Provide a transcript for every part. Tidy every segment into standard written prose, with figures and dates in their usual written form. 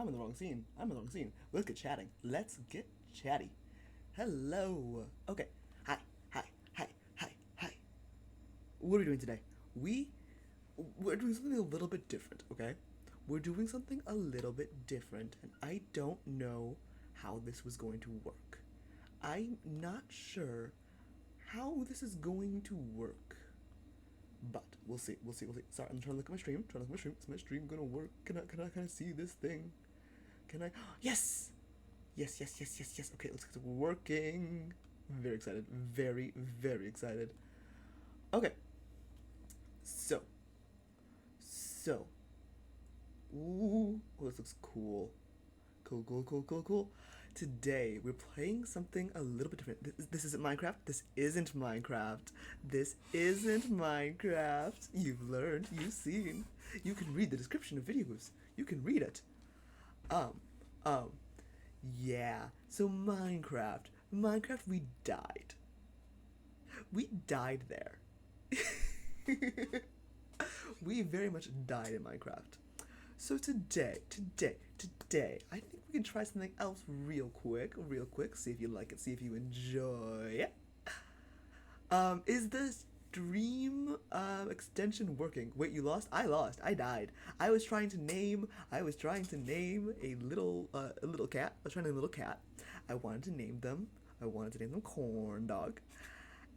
I'm in the wrong scene. I'm in the wrong scene. Let's get chatting. Let's get chatty. Hello. Okay. Hi. Hi. Hi. Hi. Hi. What are we doing today? We're doing something a little bit different, okay? We're doing something a little bit different, and I don't know how this was going to work. I'm not sure how this is going to work. But we'll see. We'll see. We'll see. Sorry, I'm trying to look at my stream. Is my stream gonna work? Can I see this thing? Can I? Yes. Yes. Yes. Yes. Yes. Yes. Okay, looks like it's working. Very excited. Very very excited. Okay. So. So. Ooh. Oh, this looks cool. Cool. Cool. Cool. Cool. Cool. Today we're playing something a little bit different. This isn't Minecraft. This isn't Minecraft. This isn't Minecraft. You've learned. You've seen. You can read the description of videos. You can read it. Um, um, yeah. So Minecraft. Minecraft, we died. We died there. We very much died in Minecraft. So today, I think we can try something else real quick, see if you like it, see if you enjoy it. Is the stream extension working? Wait, you lost? I lost. I died. I was trying to name a little cat. I was trying to name a little cat. I wanted to name them. Corn Dog.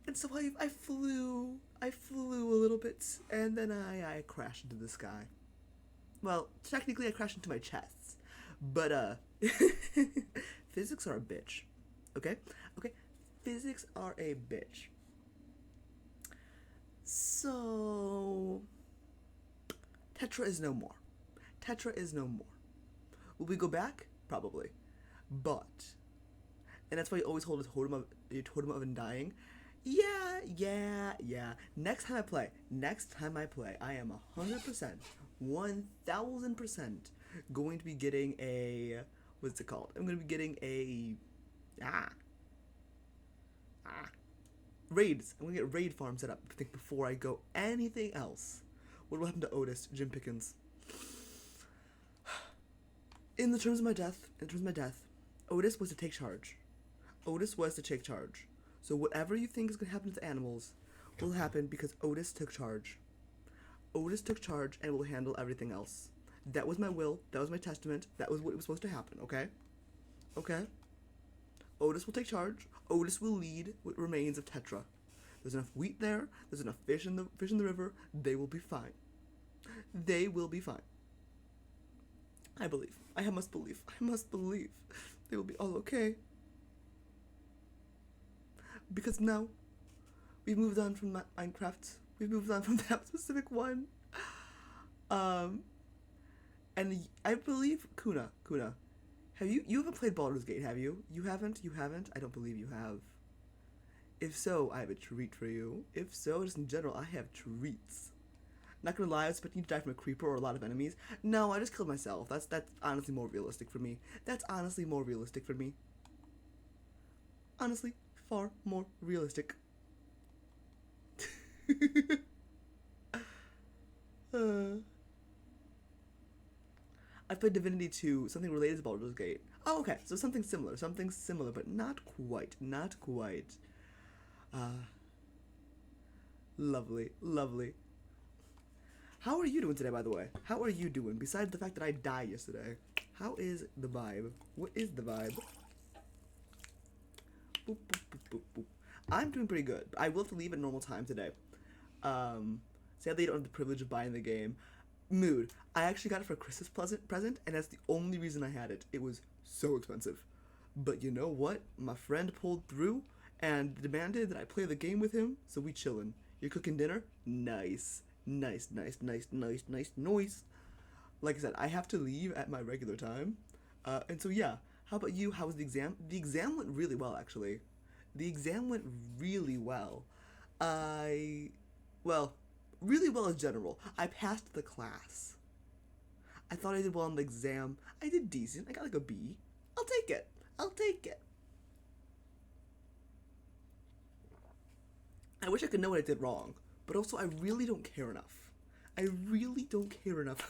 And so I flew a little bit, and then I crashed into the sky. Well, technically I crashed into my chest. But, physics are a bitch. Okay? Okay? Physics are a bitch. So... Tetra is no more. Will we go back? Probably. But... And that's why you always hold your totem of undying. Yeah. Next time I play, I am 100%, 1000% going to be getting a, what's it called? I'm going to be getting a, raids. I'm going to get raid farm set up, I think, before I go anything else. What will happen to Otis, Jim Pickens? In the terms of my death, Otis was to take charge. So whatever you think is going to happen to the animals will happen because Otis took charge. And will handle everything else. That was my will. That was my testament. That was what was supposed to happen, okay? Okay? Otis will take charge. Otis will lead what remains of Tetra. There's enough wheat there. There's enough fish in the river. They will be fine. They must believe. They will be all okay. Because now, we've moved on from Minecraft. We've moved on from that specific one. And I believe, Kuna, you haven't played Baldur's Gate, have you? You haven't? I don't believe you have. If so, I have a treat for you. If so, just in general, I have treats. Not gonna lie, I was expecting you to die from a creeper or a lot of enemies. No, I just killed myself. That's honestly more realistic for me. Honestly, far more realistic. I played Divinity 2, something related to Baldur's Gate. Oh, okay, so something similar, but not quite. Lovely. How are you doing today, by the way? How are you doing? Besides the fact that I died yesterday, how is the vibe? What is the vibe? Boop, boop, boop, boop, boop. I'm doing pretty good. I will have to leave at normal time today. Sadly, I don't have the privilege of buying the game. Mood. I actually got it for a Christmas present, and that's the only reason I had it. It was so expensive. But you know what? My friend pulled through and demanded that I play the game with him, so we chillin'. You're cooking dinner? Nice. Like I said, I have to leave at my regular time. And so yeah. How about you? How was the exam? The exam went really well, actually. Really well in general. I passed the class. I thought I did well on the exam. I did decent. I got like a B. I'll take it. I wish I could know what I did wrong, but also I really don't care enough.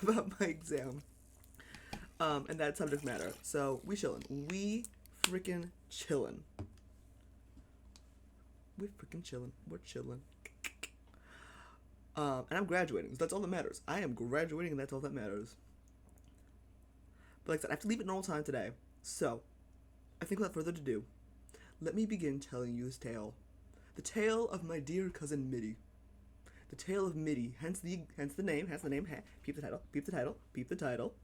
About my exam. And that subject matter. So we chillin'. We freaking chillin'. We're freaking chillin'. We're chillin'. And I'm graduating, so that's all that matters. I am graduating, and that's all that matters. But like I said, I have to leave at normal time today. So, I think without further ado, let me begin telling you this tale. The tale of my dear cousin Midi. The tale of Midi, hence the name, peep the title, peep the title, peep the title.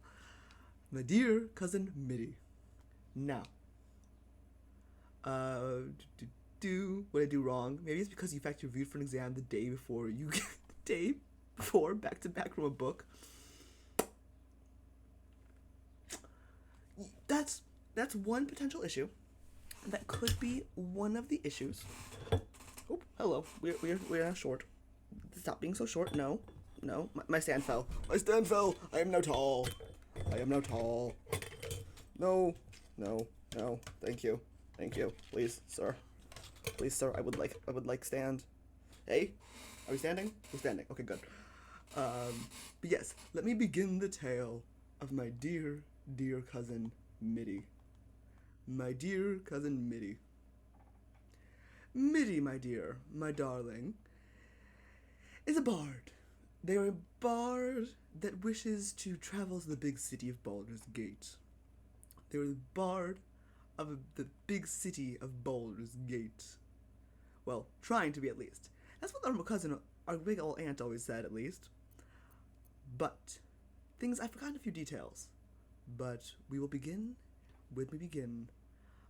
My dear cousin Midi. Now, what did I do wrong? Maybe it's because you fact reviewed for an exam the day before back to back from a book. That's one potential issue. That could be one of the issues. Oh, hello. We're now short. Stop being so short. No. My stand fell. My stand fell. I am now tall. No. Thank you. Please, sir. I would like stand. Hey, are we standing? We're standing. Okay, good. But yes, let me begin the tale of my dear cousin Midi. My dear cousin Midi. Midi, my dear, my darling, is a bard. They are a bard that wishes to travel to the big city of Baldur's Gate. They are the bard of the big city of Baldur's Gate. Well, trying to be at least. That's what our cousin, our big old aunt always said, at least. But, I've forgotten a few details. But we will begin.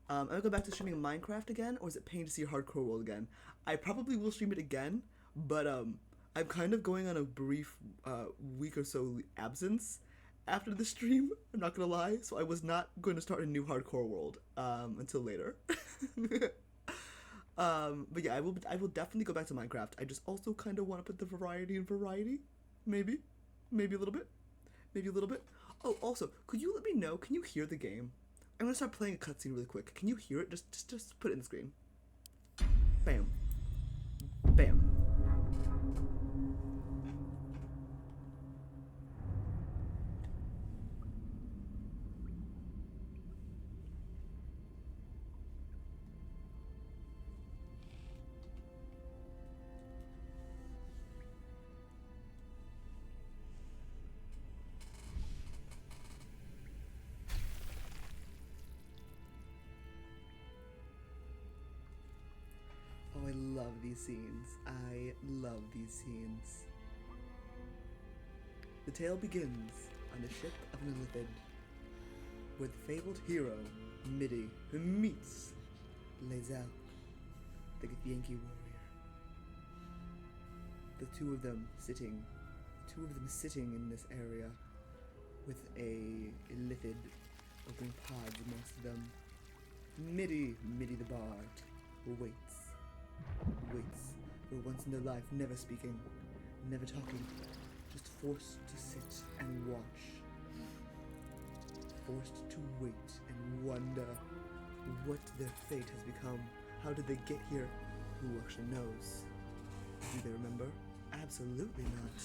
I'm gonna go back to streaming Minecraft again, or is it paying to see Hardcore World again? I probably will stream it again, but I'm kind of going on a brief week or so absence after the stream. I'm not gonna lie, so I was not going to start a new Hardcore World until later. But yeah, I will definitely go back to Minecraft. I just also kind of want to put the variety in variety, maybe a little bit. Oh, also, could you let me know? Can you hear the game? I'm gonna start playing a cutscene really quick. Can you hear it? Just put it in the screen. Bam. Bam. Oh, I love these scenes. The tale begins on the ship of an Illithid, where the fabled hero, Midi, who meets Lae'zel, the Yankee warrior. The two of them sitting in this area, with a Illithid opening pods amongst them. Midi the bard, waits, for once in their life, never speaking, never talking, just forced to sit and watch, forced to wait and wonder what their fate has become. How did they get here? Who actually knows? Do they remember? Absolutely not.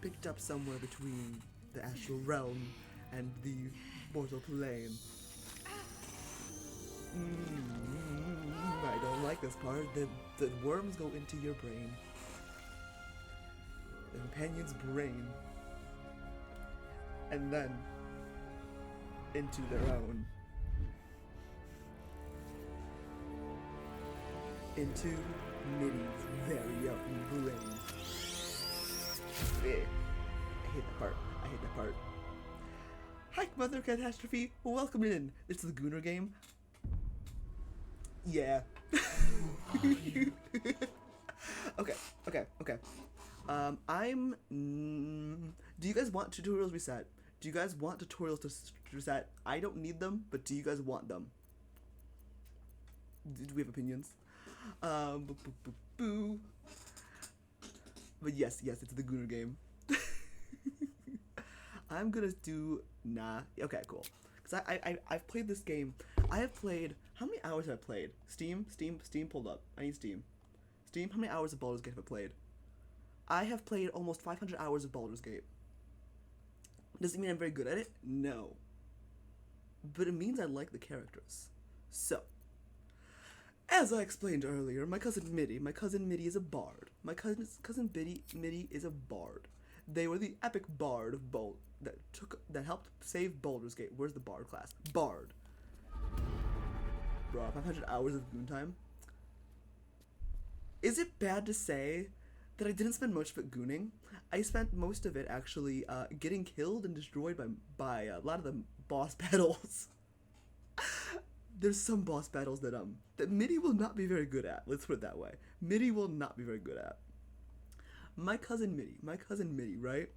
Picked up somewhere between the astral realm and the mortal plane. I don't like this part. The worms go into your brain. The companion's brain. And then into their own. Into Midi's very own brain. I hate that part. Hi, Mother Catastrophe. Welcome in. It's the Gooner game. Yeah. Okay. Do you guys want tutorials reset? Do you guys want tutorials to reset? I don't need them, but do you guys want them? Do we have opinions? Boo. But yes, it's the Gooner game. I'm gonna do Okay, cool. Cause I've played this game. I have played. How many hours have I played? Steam pulled up. I need Steam. How many hours of Baldur's Gate have I played? I have played almost 500 hours of Baldur's Gate. Does it mean I'm very good at it? No. but it means I like the characters. So, as I explained earlier, my cousin Midi is a bard. My cousin Midi is a bard. They were the epic bard of that helped save Baldur's Gate. Where's the bard class? Bard. Bro, 500 hours of goon time. Is it bad to say that I didn't spend much of it gooning? I spent most of it actually getting killed and destroyed by a lot of the boss battles. There's some boss battles that Midi will not be very good at. Let's put it that way. Midi will not be very good at. My cousin Midi, right?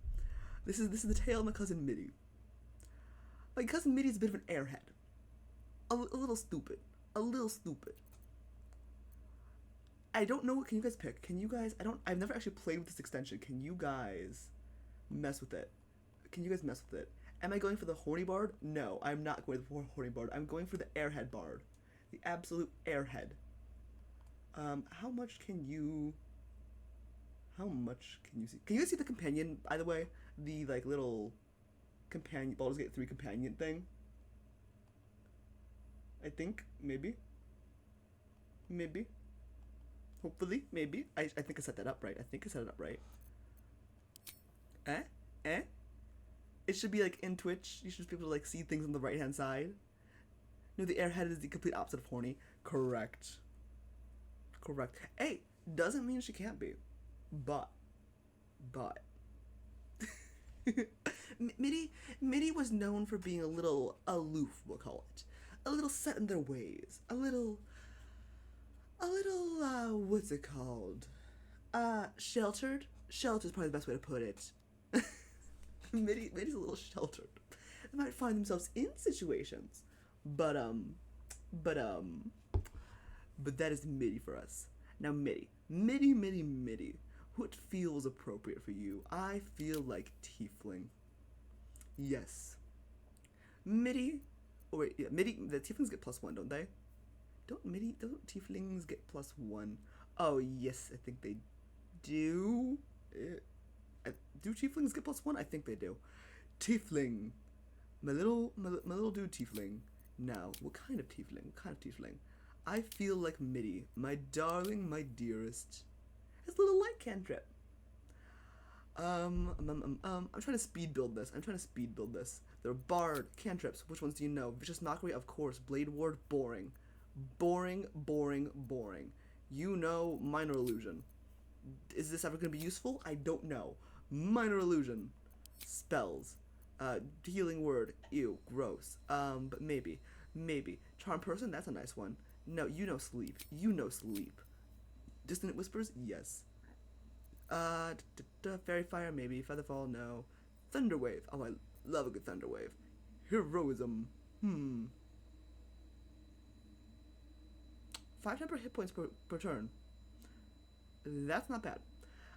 This is the tale of my cousin Midi. My cousin Midi is a bit of an airhead. A little stupid. I don't know what can you guys pick. I've never actually played with this extension. Can you guys mess with it? Am I going for the horny bard? No, I'm not going for the horny bard. I'm going for the airhead bard. The absolute airhead. How much can you see? Can you guys see the companion, by the way? The, like, little companion, Baldur's Gate 3 companion thing? I think, maybe. Hopefully, maybe. I think I set that up right. It should be, like, in Twitch. You should be able to, like, see things on the right-hand side. No, the airhead is the complete opposite of horny. Correct. Hey, doesn't mean she can't be. But. Midi was known for being a little aloof, we'll call it. A little set in their ways. A little, what's it called? Sheltered? Sheltered is probably the best way to put it. Midi's a little sheltered. They might find themselves in situations. But that is Midi for us. Now, Midi. What feels appropriate for you? I feel like tiefling. Yes. Midi. Oh wait, yeah, Midi. The tieflings get +1, don't they? Don't tieflings get +1? Oh yes, I think they do. Do tieflings get +1? I think they do. Tiefling. My little dude tiefling. Now, what kind of tiefling? I feel like Midi, my darling, my dearest. His little light cantrip. I'm trying to speed build this. There are bard, cantrips. Which ones do you know? Vicious Mockery, of course. Blade Ward, boring. Boring. You know, Minor Illusion. Is this ever going to be useful? I don't know. Minor Illusion. Spells. Healing Word. Ew, gross. But maybe. Charm Person, that's a nice one. No, you know Sleep. Dissonant Whispers, yes. Fairy Fire, maybe. Featherfall, no. Thunderwave, oh, I love a good Thunderwave. Heroism, 5 temper hit points per turn. That's not bad.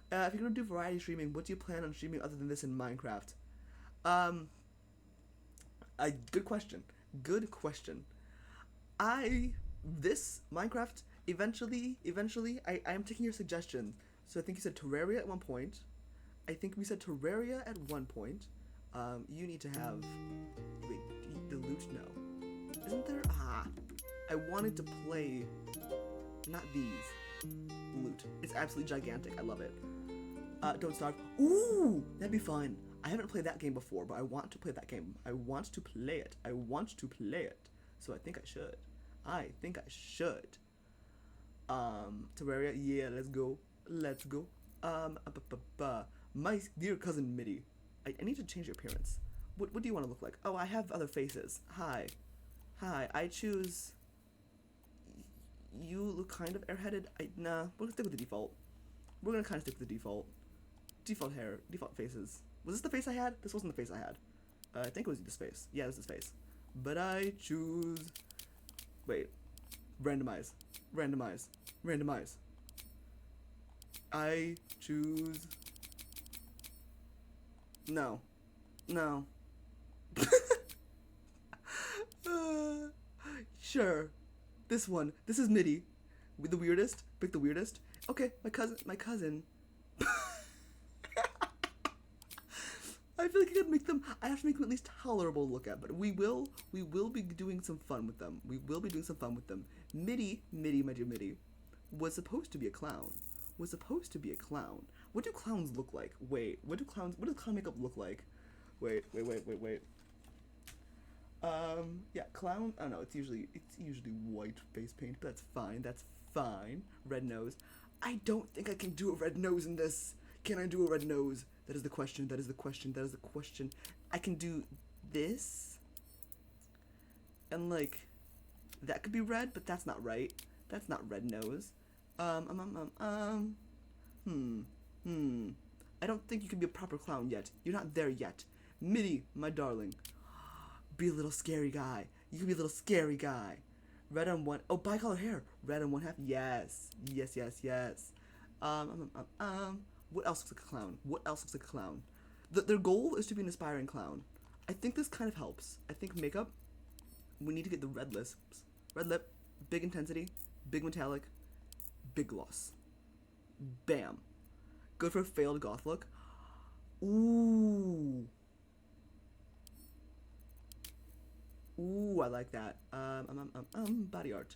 If you're gonna do variety streaming, what do you plan on streaming other than this in Minecraft? Good question. This Minecraft, eventually, I am taking your suggestion. So I think you said Terraria at one point. You need to have, wait, the loot? No. Isn't there? I wanted to play, not these. Loot. It's absolutely gigantic. I love it. Don't Starve. Ooh, that'd be fun. I haven't played that game before, but I want to play that game. I want to play it. So I think I should. Terraria, yeah, let's go. My dear cousin Midi. I need to change your appearance. What do you want to look like? Oh, I have other faces. Hi, I choose... You look kind of airheaded. Nah, we're gonna stick with the default. Default hair, default faces. Was this the face I had? This wasn't the face I had. I think it was this face. Yeah, this is face. But I choose... Wait. Randomize. I choose... No. Sure. This one. This is Midi. With the weirdest. Pick the weirdest. Okay, my cousin. I I feel like I have to make them at least tolerable to look at, but we will be doing some fun with them. We will be doing some fun with them. Midi, my dear Midi, was supposed to be a clown. Was supposed to be a clown. What do clowns look like? Wait, what does clown makeup look like? Wait. Yeah, clown, I don't know, it's usually white face paint, but that's fine. Red nose. I don't think I can do a red nose in this. Can I do a red nose? That is the question. I can do this. And like, that could be red, but that's not right. That's not red nose. I don't think you can be a proper clown yet. You're not there yet. Midi, my darling. Be a little scary guy. You can be a little scary guy. Red on one. Oh, bi-colored hair. Red on one half. Yes. What else looks like a clown? Their goal is to be an aspiring clown. I think this kind of helps. I think makeup, we need to get the red lips. Red lip, big intensity, big metallic, big gloss. Bam. Good for a failed goth look. Ooh, I like that. Body art.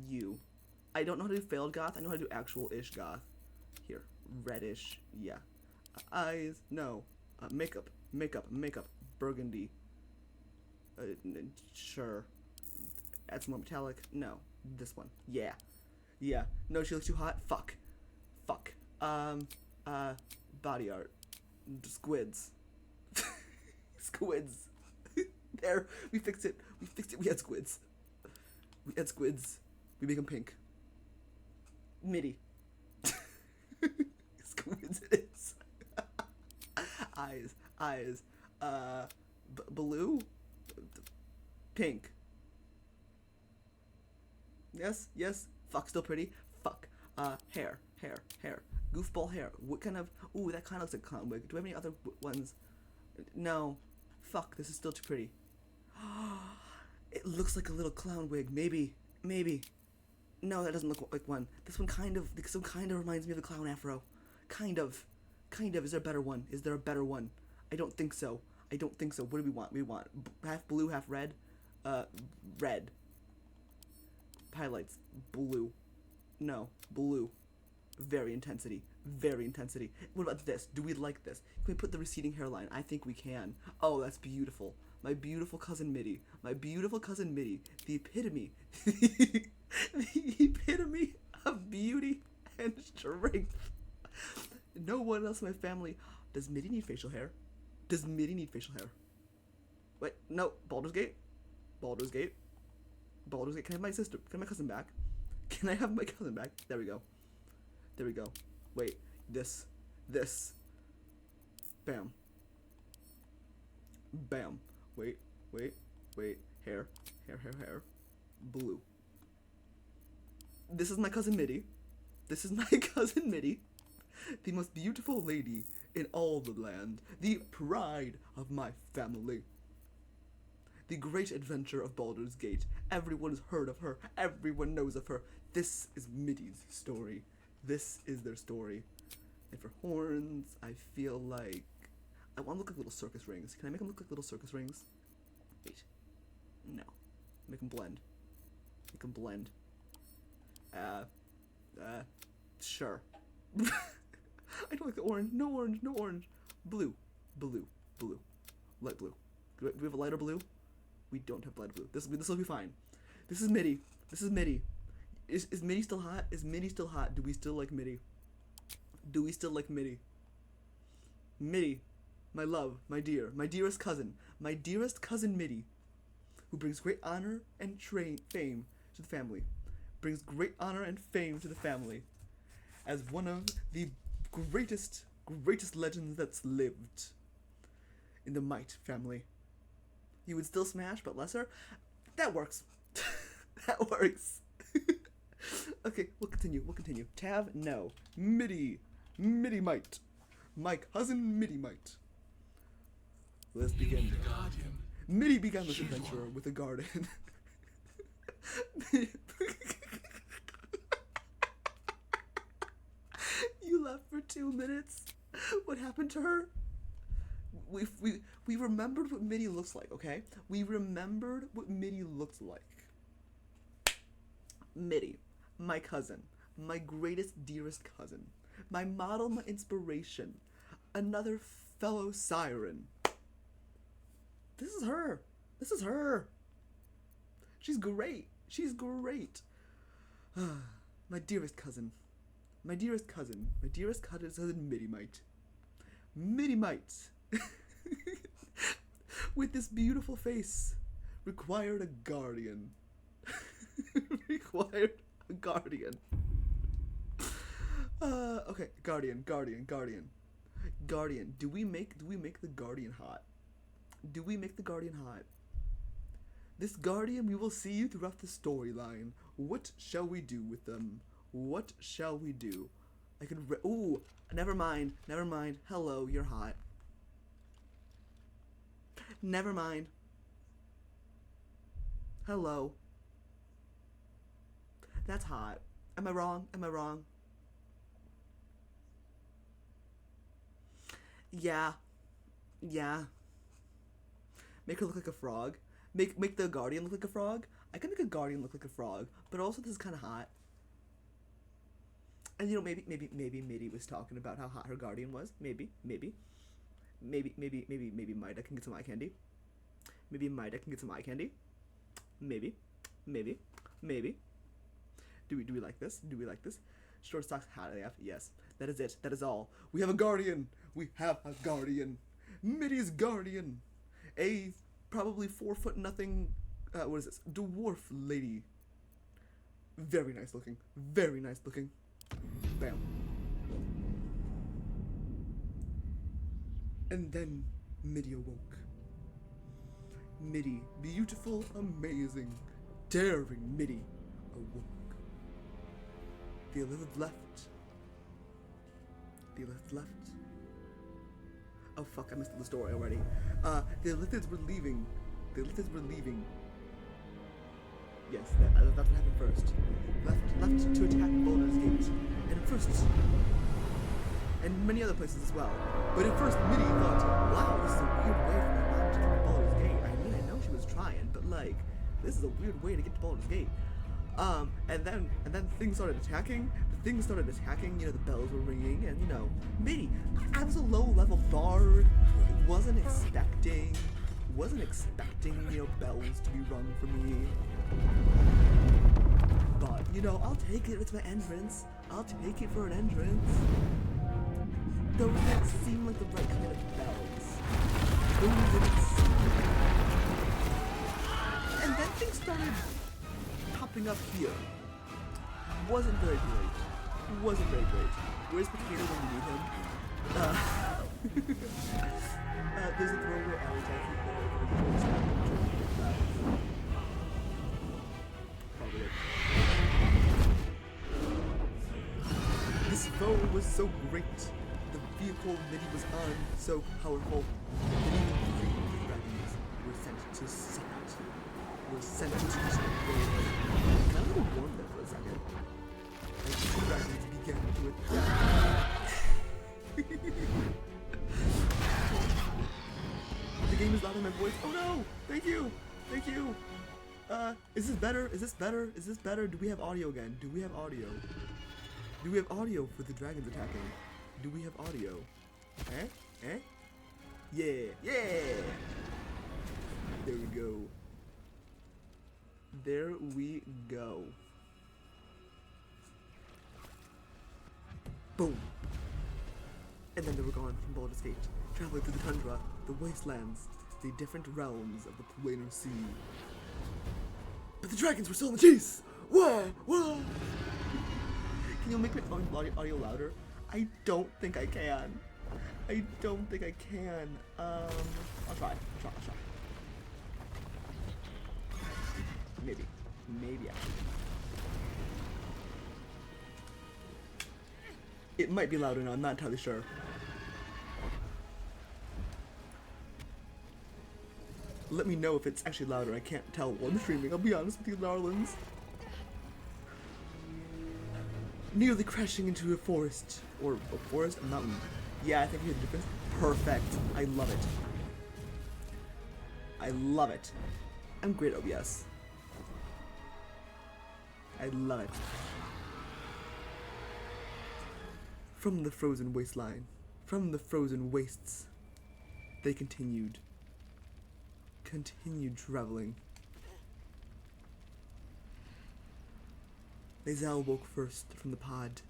You. I don't know how to do failed goth. I know how to do actual-ish goth. Here. Reddish. Yeah. Eyes. No. Makeup. Burgundy. Sure. Add some more metallic. No. This one. Yeah. No, she looks too hot. Fuck. Body art. Squids. Squids. There. We fixed it. We had squids. We make them pink. Midi. Squids it is. Eyes. Blue. Pink. Yes. Fuck, still pretty. Fuck. Hair. Goofball hair. What kind of... Ooh, that kind of looks like a clown wig. Do we have any other ones? No. Fuck, this is still too pretty. It looks like a little clown wig. Maybe. No, that doesn't look like one. This one kind of reminds me of the clown afro. Kind of. Is there a better one? I don't think so. What do we want? We want half blue, half red. Red. Highlights. Blue. No. Blue. Very intensity. What about this? Do we like this? Can we put the receding hairline? I think we can. Oh, that's beautiful. My beautiful cousin Midi. The epitome. The epitome of beauty and strength. No one else in my family. Does Midi need facial hair? Wait, no. Baldur's Gate. Can I have my cousin back? There we go. Wait, this. Bam. Wait. Hair. Blue. This is my cousin Midi. The most beautiful lady in all the land. The pride of my family. The great adventure of Baldur's Gate. Everyone has heard of her. Everyone knows of her. This is Midi's story. This is their story. And for horns, I feel like... I want to look like little circus rings. Can I make them look like little circus rings? Wait. No. Make them blend. Sure. I don't like the orange. No orange. Blue. Light blue. Do we have a lighter blue? We don't have lighter blue. This will be fine. This is Midi. Is Midi still hot? Do we still like Midi? Midi, my love, my dear, my dearest cousin Midi, who brings great honor and fame to the family. As one of the greatest legends that's lived in the Might family. You would still smash, but lesser? That works. Okay, we'll continue. Tav, no. Midi Might. My cousin Midi Might. Let's begin. Midi began this adventure with a garden. You laughed for 2 minutes. What happened to her? We remembered what Midi looks like, okay? We remembered what Midi looks like. Midi, my cousin, my greatest, dearest cousin, my model, my inspiration, another fellow siren. This is her. This is her. She's great. She's great. My dearest cousin. My dearest cousin. My dearest cousin, Midi Mite. Midi Mite. With this beautiful face. Required a guardian. Required a guardian. Okay, guardian. Guardian. Do we make the guardian hot? Do we make the guardian hot? This guardian, we will see you throughout the storyline. What shall we do with them? What shall we do? I can ooh, never mind. Hello, you're hot. Never mind. Hello. That's hot. Am I wrong? Yeah. Make her look like a frog. Make the guardian look like a frog. I can make a guardian look like a frog, but also this is kind of hot. And maybe Midi was talking about how hot her guardian was. Maybe Mida can get some eye candy. Maybe Do we like this? Short socks, hot AF. Yes, that is it. That is all. We have a guardian. Midi's guardian. A probably 4 foot nothing. What is this? Dwarf lady. Very nice looking. Bam. And then Midi awoke. Midi, beautiful, amazing, daring Midi awoke. The Elizabeth left. Oh fuck, I missed the story already. The Elizabeths were leaving. Yes, that's what happened first. Left to attack Baldur's Gate. And many other places as well. But at first, Midi thought, wow, this is a weird way for my mom to get to Baldur's Gate. I mean, I know she was trying, but like, this is a weird way to get to Baldur's Gate. And then things started attacking. The bells were ringing, and Midi, I was a low-level bard, wasn't expecting, bells to be rung for me. But, I'll take it, it's my entrance. I'll take it for an entrance. Those didn't seem like the right kind of bells. And then things started popping up here. Wasn't very great. Where's Potato when you need him? There's a throwaway arrow attack. Probably it. This foe was so great. The vehicle Midi was on so powerful that even 3 dragons were sent to summit. Kind of warm there for a second. And 2 dragons began to attack. The game is loud in my voice. Oh no! Thank you! Is this better? Do we have audio again? Do we have audio for the dragons attacking? Do we have audio? Eh? Yeah! There we go. Boom! And then they were gone from Baldur's Gate, traveling through the tundra, the wastelands, the different realms of the planar sea. But the dragons were still in the chase! Whoa! Can you make my audio louder? I don't think I can. I'll try. Maybe actually. It might be louder now, I'm not entirely sure. Let me know if it's actually louder. I can't tell while I'm streaming, I'll be honest with you, darlings. Nearly crashing into a forest. Or a mountain. Yeah, I think you hear the difference. Perfect. I love it. I love it. I'm great at OBS. I love it. From the frozen waistline, from the frozen wastes, they continued traveling. Lae'zel woke first from the pod.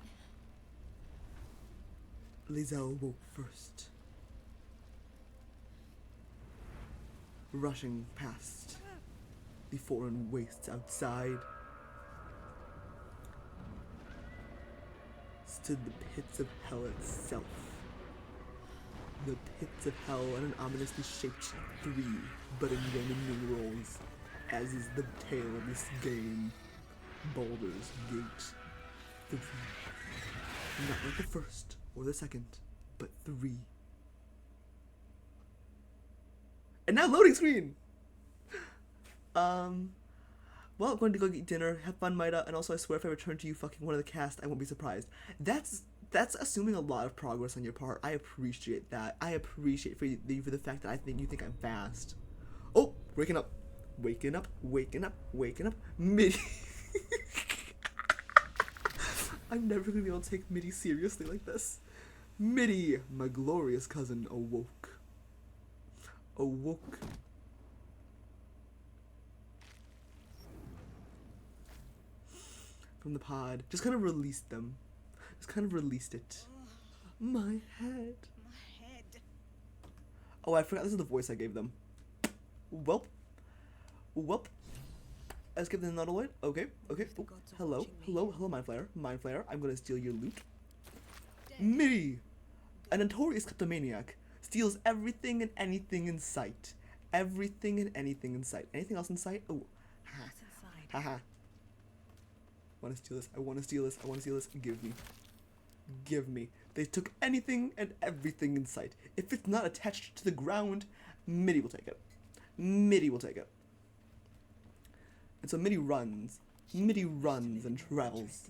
Lae'zel woke first. Rushing past the foreign wastes outside stood the pits of hell itself. The pits of hell and an ominously shaped 3 button Roman numerals, as is the tale of this game, Baldur's Gate 3. Not like the first or the second, but 3. And now loading screen! Well, I'm going to go get dinner, have fun, Mida, and also I swear if I return to you fucking one of the cast, I won't be surprised. That's assuming a lot of progress on your part. I appreciate that. I appreciate for the fact that you think I'm fast. Oh, waking up. Waking up, waking up, waking up. Midi. I'm never going to be able to take Midi seriously like this. Midi, my glorious cousin, awoke. Awoke. From the pod. Just kind of released them. Just kind of released it. My head. My head. Oh, I forgot this is the voice I gave them. Welp. Welp. Let's give them another one. Okay, okay. Oh, hello, hello, hello, Mind Flayer. Mind Flayer, I'm gonna steal your loot. Midi! A notorious kleptomaniac. Steals everything and anything in sight. Everything and anything in sight. Anything else in sight? Oh. Ha. Haha. I want to steal this. I want to steal this. I want to steal this. Give me. Give me. They took anything and everything in sight. If it's not attached to the ground, Midi will take it. Midi will take it. And so Midi runs. Midi runs and travels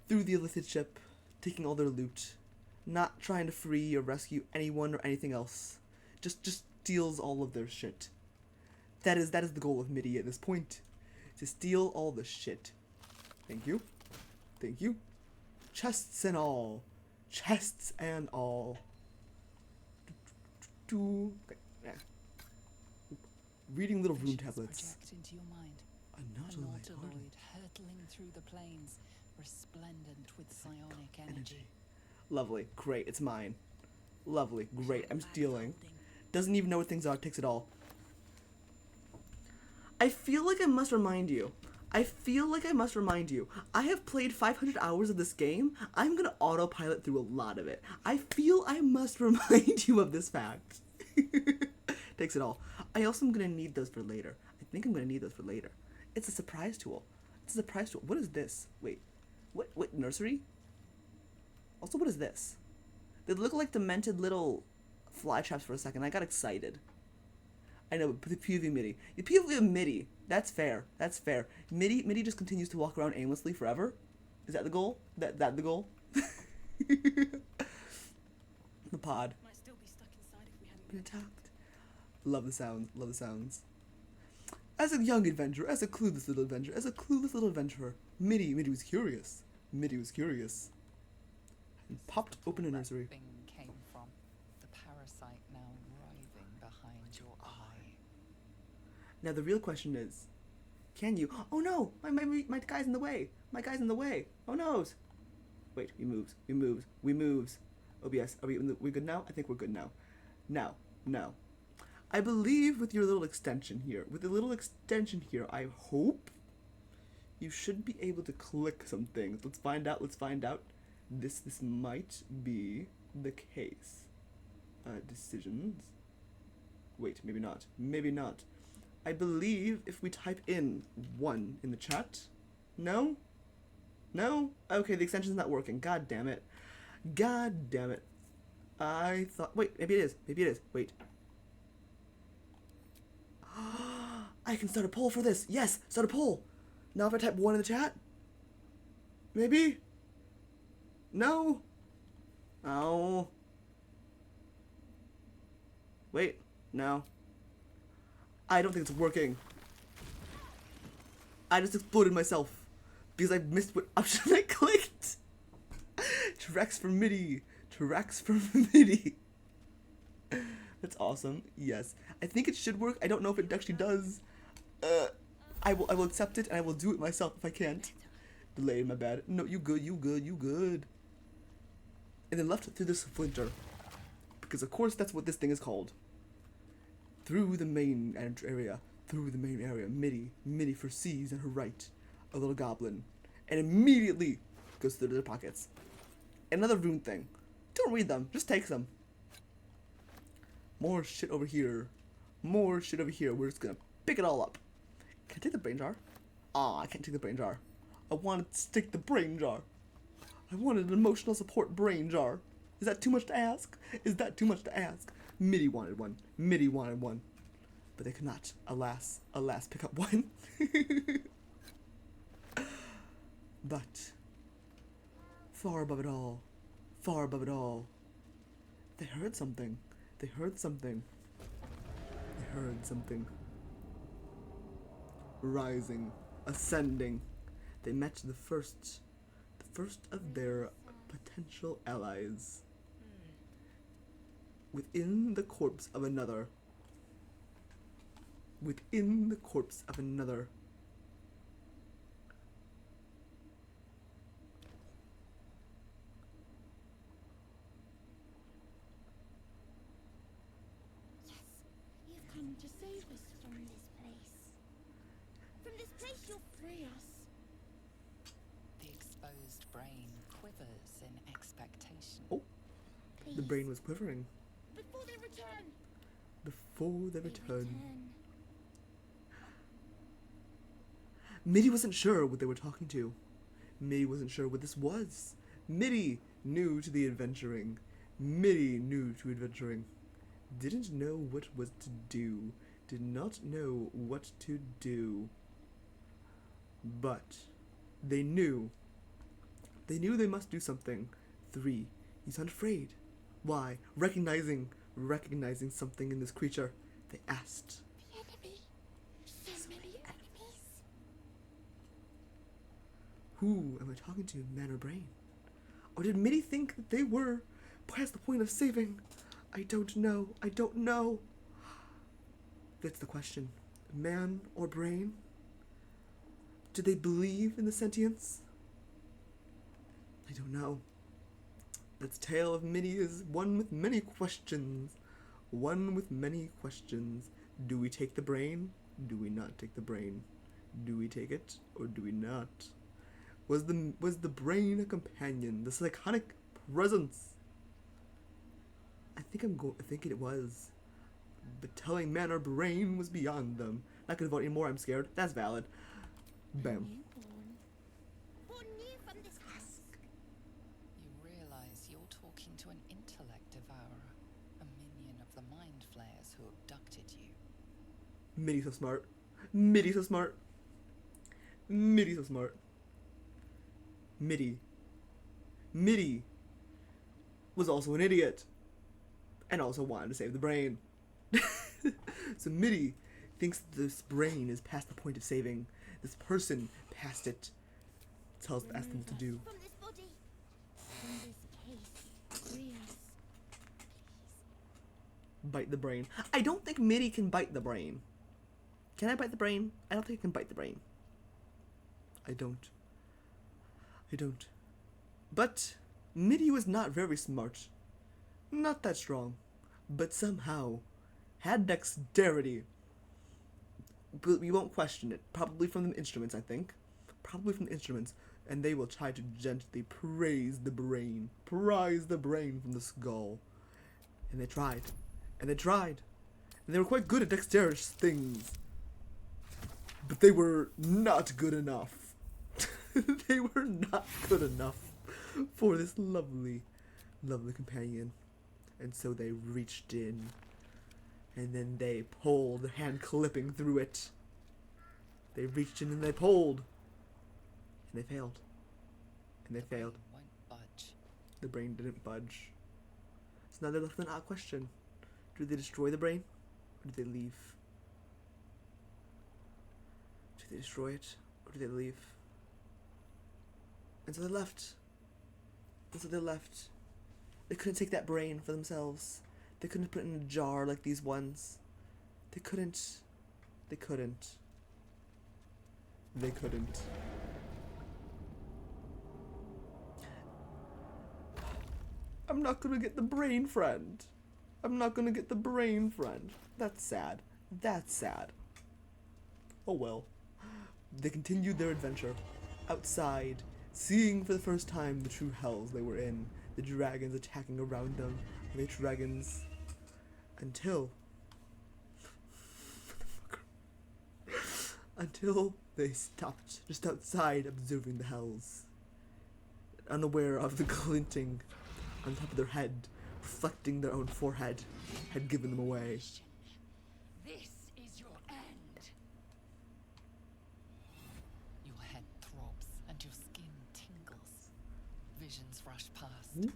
through the illicit ship, taking all their loot, not trying to free or rescue anyone or anything else. Just steals all of their shit. That is the goal of Midi at this point. To steal all the shit. Thank you. Thank you. Chests and all. Chests and all. Okay. Yeah. Reading little rune tablets. Into your mind. A nautiloid hurtling through the plains, resplendent with psionic energy. Lovely. Great. It's mine. Lovely. Great. I'm stealing. Doesn't even know what things are. Takes it all. I feel like I must remind you. I have played 500 hours of this game. I'm gonna autopilot through a lot of it. I feel I must remind you of this fact. Takes it all. I also am gonna need those for later. I think I'm gonna need those for later. It's a surprise tool. It's a surprise tool. What is this? Wait. What nursery? Also, what is this? They look like demented little fly traps for a second. I got excited. I know, but the POV Midi. The POV of Midi. That's fair. That's fair. Midi just continues to walk around aimlessly forever. Is that the goal? That the goal? The pod. Might still be stuck inside if we hadn't Been attacked. Love the sounds. Love the sounds. As a young adventurer, as a clueless little adventurer, Midi was curious. Midi was curious. And popped open a nursery. Thing came from the parasite now writhing behind your eye. Now the real question is, can you? Oh no! My guy's in the way. My guy's in the way. Oh no! Wait, we moves. OBS, are we good now? I think we're good now. Now. I believe with your little extension here, I hope you should be able to click some things. Let's find out. This might be the case. Decisions. Wait, maybe not. I believe if we type in 1 in the chat. No? Okay, the extension's not working. God damn it. I thought, wait, maybe it is. Wait. I can start a poll for this. Yes, start a poll. Now if I type 1 in the chat? Maybe? No? Oh. Wait. No. I don't think it's working. I just exploded myself because I missed what option I clicked. Tracks for Midi. Tracks for Midi. That's awesome. Yes. I think it should work. I don't know if it actually does. I will accept it and I will do it myself if I can't. Delay, my bad. No, you good, you good, you good. And then left through this splinter. Because of course that's what this thing is called. Through the main area. Through the main area. Midi foresees in her right a little goblin. And immediately goes through their pockets. Another rune thing. Don't read them. Just take them. More shit over here. More shit over here. We're just gonna pick it all up. Can I take the brain jar? Aw, I can't take the brain jar. I want to stick the brain jar. I wanted an emotional support brain jar. Is that too much to ask? Is that too much to ask? Midi wanted one. Midi wanted one. But they could not, alas, pick up one. But, far above it all, they heard something. They heard something. Rising, ascending. They met the first of their potential allies. Within the corpse of another. You've come to save us from this place. From this place you'll free us. The exposed brain quivers in expectation. Oh, Please. the brain was quivering. Before they return. Before they return. Return. Midi wasn't sure what they were talking to. Midi wasn't sure what this was. Midi new to the adventuring. Didn't know what was to do. Did not know what to do. But they knew. They knew they must do something. 3. He's unafraid. Why? Recognizing something in this creature. They asked. The enemy. So many enemies. Who am I talking to, man or brain? Or did Midi think that they were past the point of saving? I don't know. That's the question. Man or brain? Did they believe in the sentience? I don't know. This tale of Midi is one with many questions. Do we take the brain? Do we not take the brain? Do we take it or do we not? Was the brain a companion? The psychotic presence? I think it was. But telling man or brain was beyond them. Not gonna vote anymore, I'm scared. That's valid. Bam. Born new from this husk. You realize you're talking to an intellect devourer, a minion of the mind flayers who abducted you. Midi's so smart. Midi was also an idiot. And also wanted to save the brain. So Midi thinks this brain is past the point of saving. This person past it. Asked them what to do. From this body. From this case. Free us. Bite the brain. I don't think Midi can bite the brain. Can I bite the brain? I don't think I can bite the brain. I don't. But Midi was not very smart. Not that strong. But somehow had dexterity. But we won't question it. Probably from the instruments, I think. And they will try to gently praise the brain. Prise the brain from the skull. And they tried. And they were quite good at dexterous things. But they were not good enough. They were not good enough for this lovely companion. And so they reached in. And then they pulled, hand clipping through it. They reached in and they pulled. And they failed. Won't budge. The brain didn't budge. So now they're left with an odd question. Do they destroy the brain? Or do they leave? Do they destroy it? Or do they leave? And so they're left. And so they're left. They couldn't take that brain for themselves. They couldn't put it in a jar like these ones. They couldn't. They couldn't. They couldn't. I'm not gonna get the brain, friend. I'm not gonna get the brain, friend. That's sad. That's sad. Oh well. They continued their adventure. Outside, seeing for the first time the true hells they were in. The dragons attacking around them. The dragons. Until... until they stopped just outside observing the hells. Unaware of the glinting on top of their head, reflecting their own forehead, had given them away. This is your end. Your head throbs and your skin tingles. Visions rush past.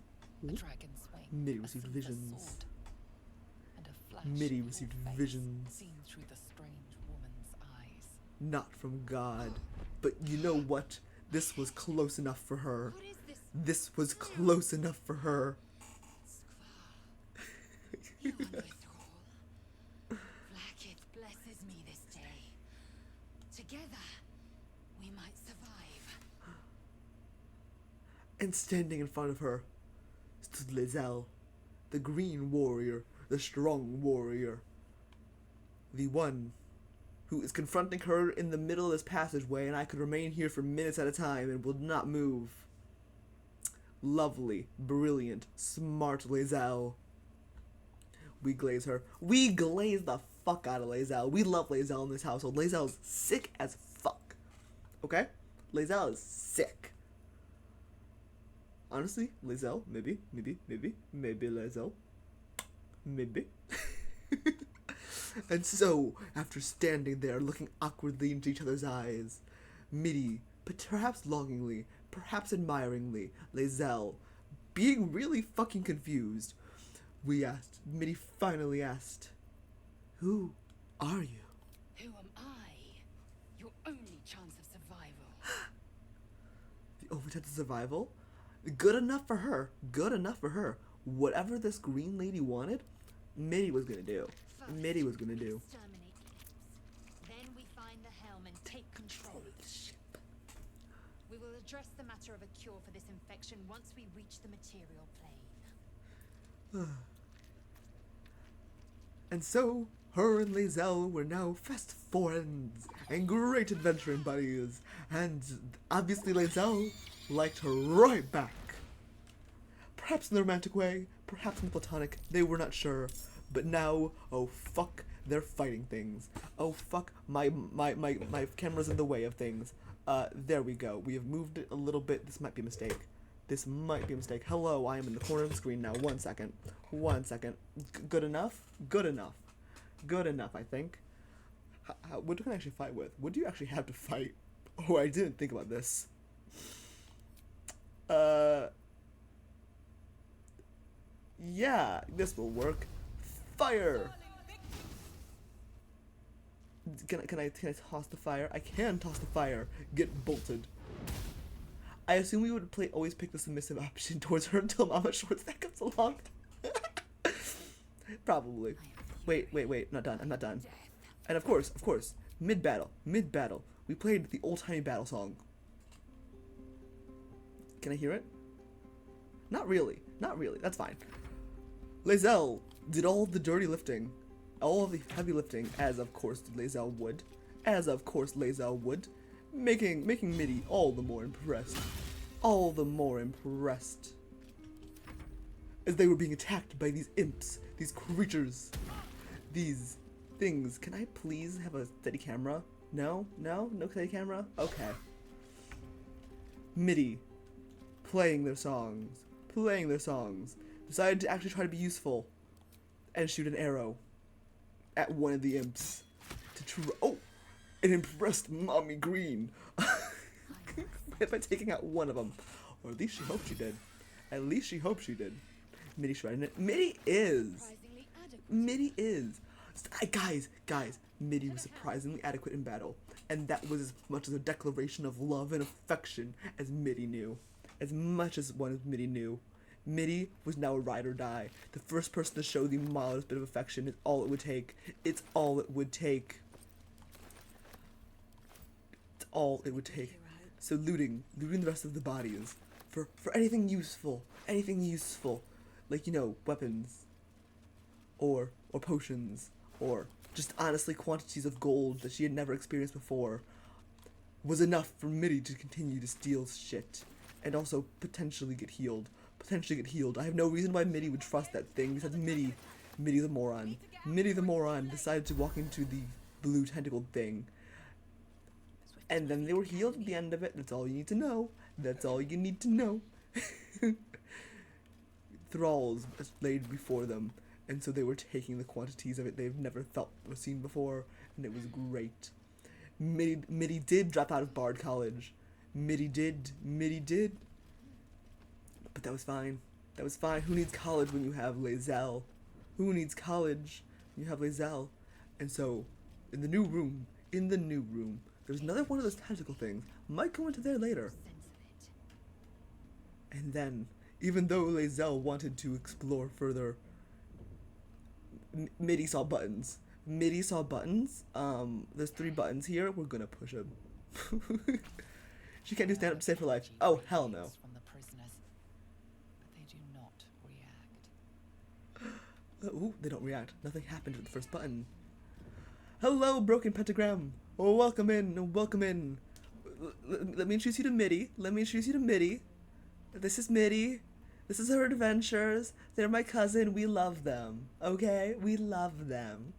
A dragon swing. Midi a received silver visions. sword, and a flash Midi in your received face visions. seen through the strange woman's eyes. Not from God. But you know what? This was close enough for her. What is this? This was close enough for her. You are my thrall. Blackith blesses me this day. Together, we might survive. And standing in front of her stood Lae'zel, the green warrior, the strong warrior. The one who is confronting her in the middle of this passageway, and I could remain here for minutes at a time and will not move. Lovely, brilliant, smart Lae'zel. We glaze her. We glaze the fuck out of Lae'zel. We love Lae'zel in this household. Lae'zel's sick as fuck. Okay? Lae'zel is sick. Honestly, Lae'zel, maybe Lae'zel. Maybe. And so, after standing there looking awkwardly into each other's eyes, Midi, but perhaps longingly, perhaps admiringly, Lae'zel, being really fucking confused, Midi finally asked, "Who are you?" Who am I? Your only chance of survival. The only chance of survival? Good enough for her. Good enough for her. Whatever this green lady wanted, Midi was gonna do. Midi was gonna do. Exterminate the imps. Then we find the helm and take control. We will address the matter of a cure for this infection once we reach the material plane. And so, her and Lae'zel were now fast friends and great adventuring buddies. And obviously Lae'zel liked her right back. Perhaps in the romantic way, perhaps in the platonic, they were not sure. But now, oh fuck, they're fighting things. Oh fuck, my camera's in the way of things. There we go. We have moved it a little bit. This might be a mistake. This might be a mistake. Hello, I am in the corner of the screen now. 1 second. 1 second. Good enough? Good enough. Good enough, I think. What do I actually fight with? What do you actually have to fight? Oh, I didn't think about this. Yeah, this will work. Fire! Can I toss the fire? I can toss the fire. Get bolted. I assume we would always pick the submissive option towards her until Mama Shortstack comes along. Probably. Wait, not done. I'm not done. And of course, mid-battle, we played the old-timey battle song. Can I hear it? Not really. That's fine. Lae'zel did all the dirty lifting, all of the heavy lifting, as of course Lae'zel would, making Midi all the more impressed. As they were being attacked by these imps, these creatures, these things. Can I please have a steady camera? No steady camera? Okay. Midi, playing their songs, decided to actually try to be useful and shoot an arrow at one of the imps it impressed Mommy Green by taking out one of them. Or at least she hoped she did. Midi shredding it. Midi is. Surprisingly adequate. Midi is. Guys, Midi was surprisingly adequate in battle, and that was as much as a declaration of love and affection as Midi knew. As much as one of Midi knew. Midi was now a ride or die. The first person to show the mildest bit of affection is all it would take. It's all it would take. It's all it would take. So looting the rest of the bodies for anything useful, like, you know, weapons, or potions, or just honestly quantities of gold that she had never experienced before, was enough for Midi to continue to steal shit, and also potentially get healed. I have no reason why Midi would trust that thing, because Midi the moron decided to walk into the blue tentacled thing. And then they were healed at the end of it. That's all you need to know. Thralls laid before them, and so they were taking the quantities of it they've never felt or seen before, and it was great. Midi did drop out of Bard College. Midi did. But that was fine. Who needs college when you have Lae'zel? And so, in the new room, there's another one of those tentacle things. Might go into there later. And then, even though Lae'zel wanted to explore further, Midi saw buttons. There's 3 buttons here. We're gonna push them. She can't do stand up to save her life. Oh, hell no. From the prisoners, but they do not react. Ooh, they don't react. Nothing happened to the first button. Hello, Broken Pentagram. Oh, welcome in. Let me introduce you to Midi. This is Midi. This is her adventures. They're my cousin. We love them. Okay? We love them.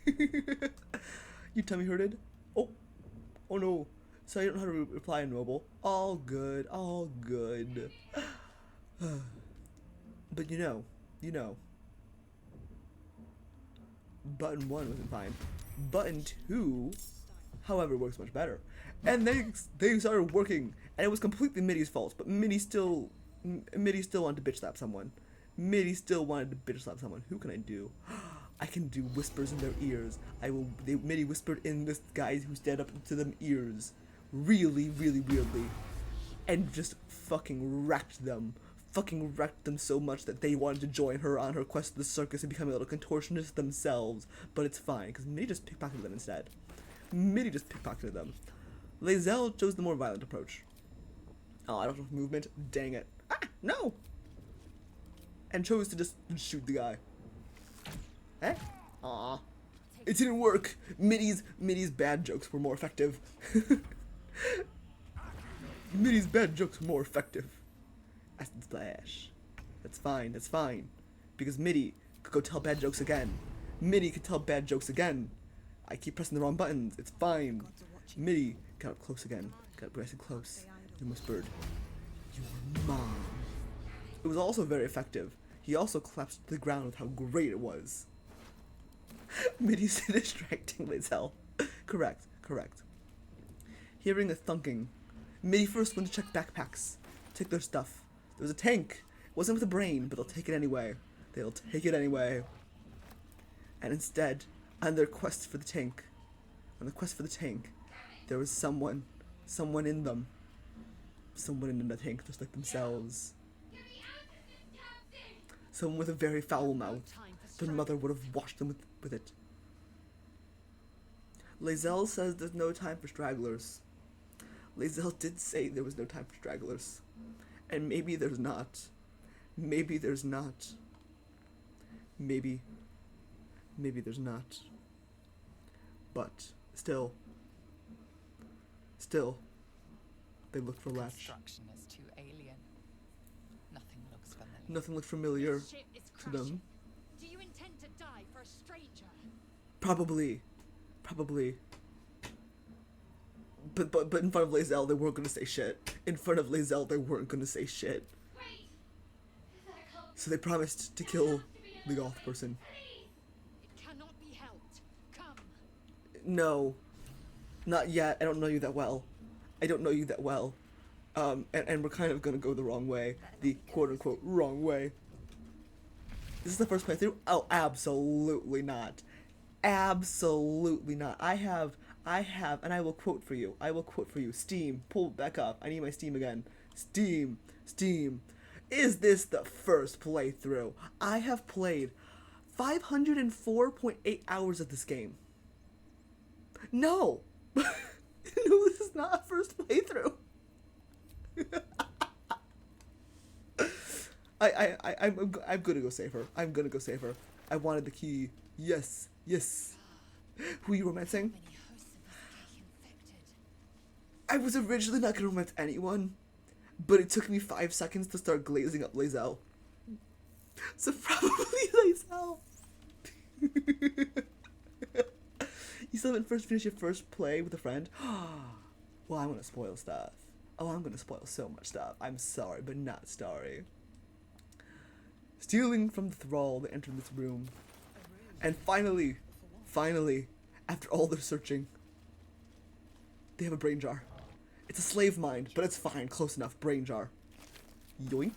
You tummy hurted? Oh no. So I don't know how to reply in mobile. All good. But you know. Button 1 wasn't fine. Button 2, however, works much better. And they started working, and it was completely Midi's fault. But Midi still wanted to bitch slap someone. Who can I do? I can do whispers in their ears. Midi whispered in this guy who stand up to them ears, really weirdly, and just fucking wrecked them so much that they wanted to join her on her quest to the circus and become a little contortionist themselves. But it's fine, because Midi just pickpocketed them instead. Lae'zel chose the more violent approach. Oh, I don't have movement. Dang it. Ah, no! And chose to just shoot the guy. Eh? Aw. It didn't work. Midi's bad jokes were more effective. Acid splash. That's fine. Because Midi could go tell bad jokes again. I keep pressing the wrong buttons. It's fine. Midi got up close again. Got nice and close. And whispered, "Your mom." It was also very effective. He also collapsed to the ground with how great it was. Midi's distracting Lae'zel. Correct. Hearing a thunking, Midi first went to check backpacks. Take their stuff. There was a tank. It wasn't with a brain, but they'll take it anyway. And instead, on their quest for the tank, there was someone in them. Someone in the tank just like themselves. Someone with a very foul mouth. Their mother would have washed them with it. Lae'zel says there's no time for stragglers. Lae'zel did say there was no time for stragglers. And maybe there's not. Maybe there's not. But still, they look for Latch. Construction is too alien. Nothing looks familiar. Nothing looked familiar This ship is to them. crashing. Do you intend to die for a stranger? Probably. But in front of Lae'zel, they weren't gonna say shit. So they promised to kill the goth person. It cannot be helped. Come. No, not yet. I don't know you that well. And we're kind of gonna go the wrong way, the quote-unquote wrong way. This is the first playthrough? Oh, absolutely not. Absolutely not. I have, and I will quote for you. I will quote for you. Steam, pull back up. I need my Steam again. Steam. Is this the first playthrough? I have played 504.8 hours of this game. No. No, this is not a first playthrough. I'm gonna go save her. I'm gonna go save her. I wanted the key. Yes. Who are you romancing? Many hosts of us get infected. I was originally not gonna romance anyone, but it took me 5 seconds to start glazing up Lae'zel. So probably Lae'zel. You still haven't finished your first play with a friend? Well, I'm gonna spoil stuff. Oh, I'm gonna spoil so much stuff. I'm sorry, but not sorry. Stealing from the thrall, they entered this room. And finally, after all their searching, they have a brain jar. It's a slave mind, but it's fine, close enough. Brain jar. Yoink.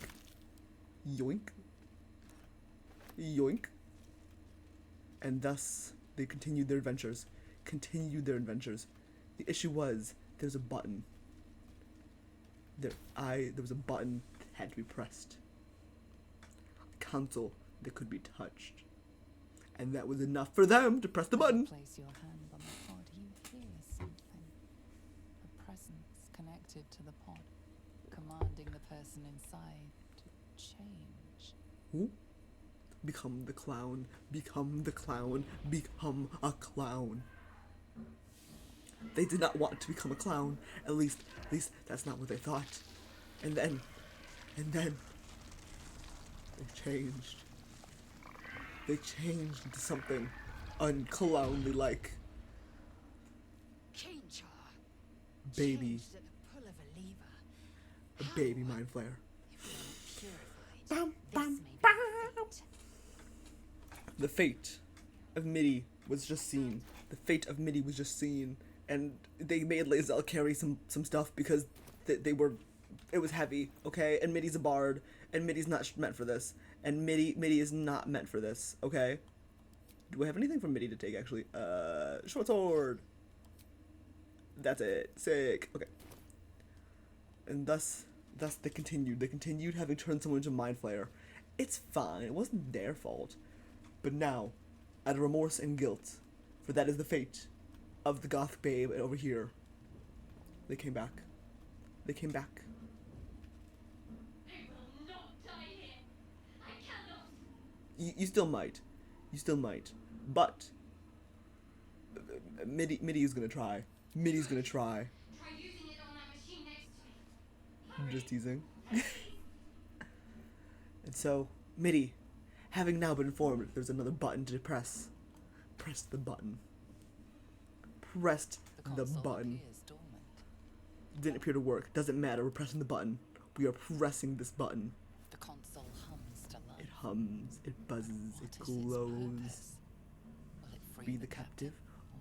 And thus, they continued their adventures. The issue was, there's a button. There was a button that had to be pressed. A console that could be touched. And that was enough for them to press the button. Place your hand on the pod, you hear something. A presence connected to the pod, commanding the person inside to change. Who? Become the clown. Become a clown. They did not want to become a clown. At least that's not what they thought. And then they changed. They changed into something unclownly like. Change her. Baby. Changed at the pull of a lever. A baby mind flare. If we are purified, Bum, this bum, may be the fate. The fate of Midi was just seen. And they made Lae'zel carry some stuff because it was heavy, okay? And Midi's a bard, and Midi's not meant for this. And Midi is not meant for this, okay? Do I have anything from Midi to take, actually? Short sword! That's it. Sick. Okay. And thus they continued. They continued having turned someone into Mind Flayer. It's fine. It wasn't their fault. But now, out of remorse and guilt, for that is the fate of the goth babe over here, they came back. I will not die here. I cannot. You still might. But Midi is gonna try. Midi's gonna try. Try using it on that machine next to me. I'm just teasing. And so, Midi, having now been informed there's another button to press, pressed the button. Pressed the console button. appears dormant. Didn't appear to work. Doesn't matter. We're pressing the button. We are pressing this button. The console hums to life. It hums. It buzzes. What It is its glows. purpose? Will it Free the captive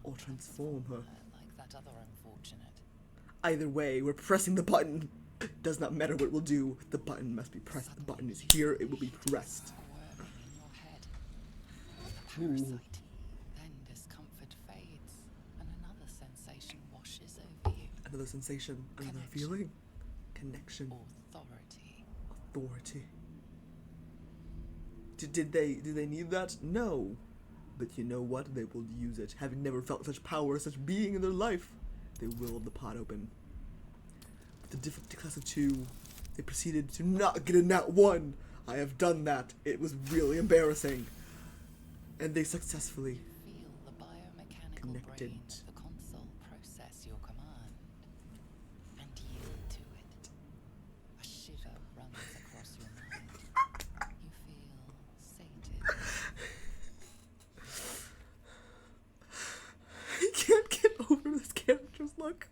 or transform her. like that other unfortunate? Either way, we're pressing the button. Does not matter what it will do. The button must be pressed. The button is here. It will be pressed. Worming in your head. The Ooh. parasite. Then discomfort fades, and another sensation washes over you. Another sensation. Another Connection. feeling. Connection. Authority. Authority. Did they need that? No. But you know what? They will use it. Having never felt such power, such being in their life, they willed the pot open. With the difficulty class of 2, they proceeded to not get a nat 1. I have done that. It was really embarrassing. And they successfully Feel the biomechanical Connected. brain of the console process your command and yield to it. A shiver runs across your mind. You feel sated. I can't get over this character's look.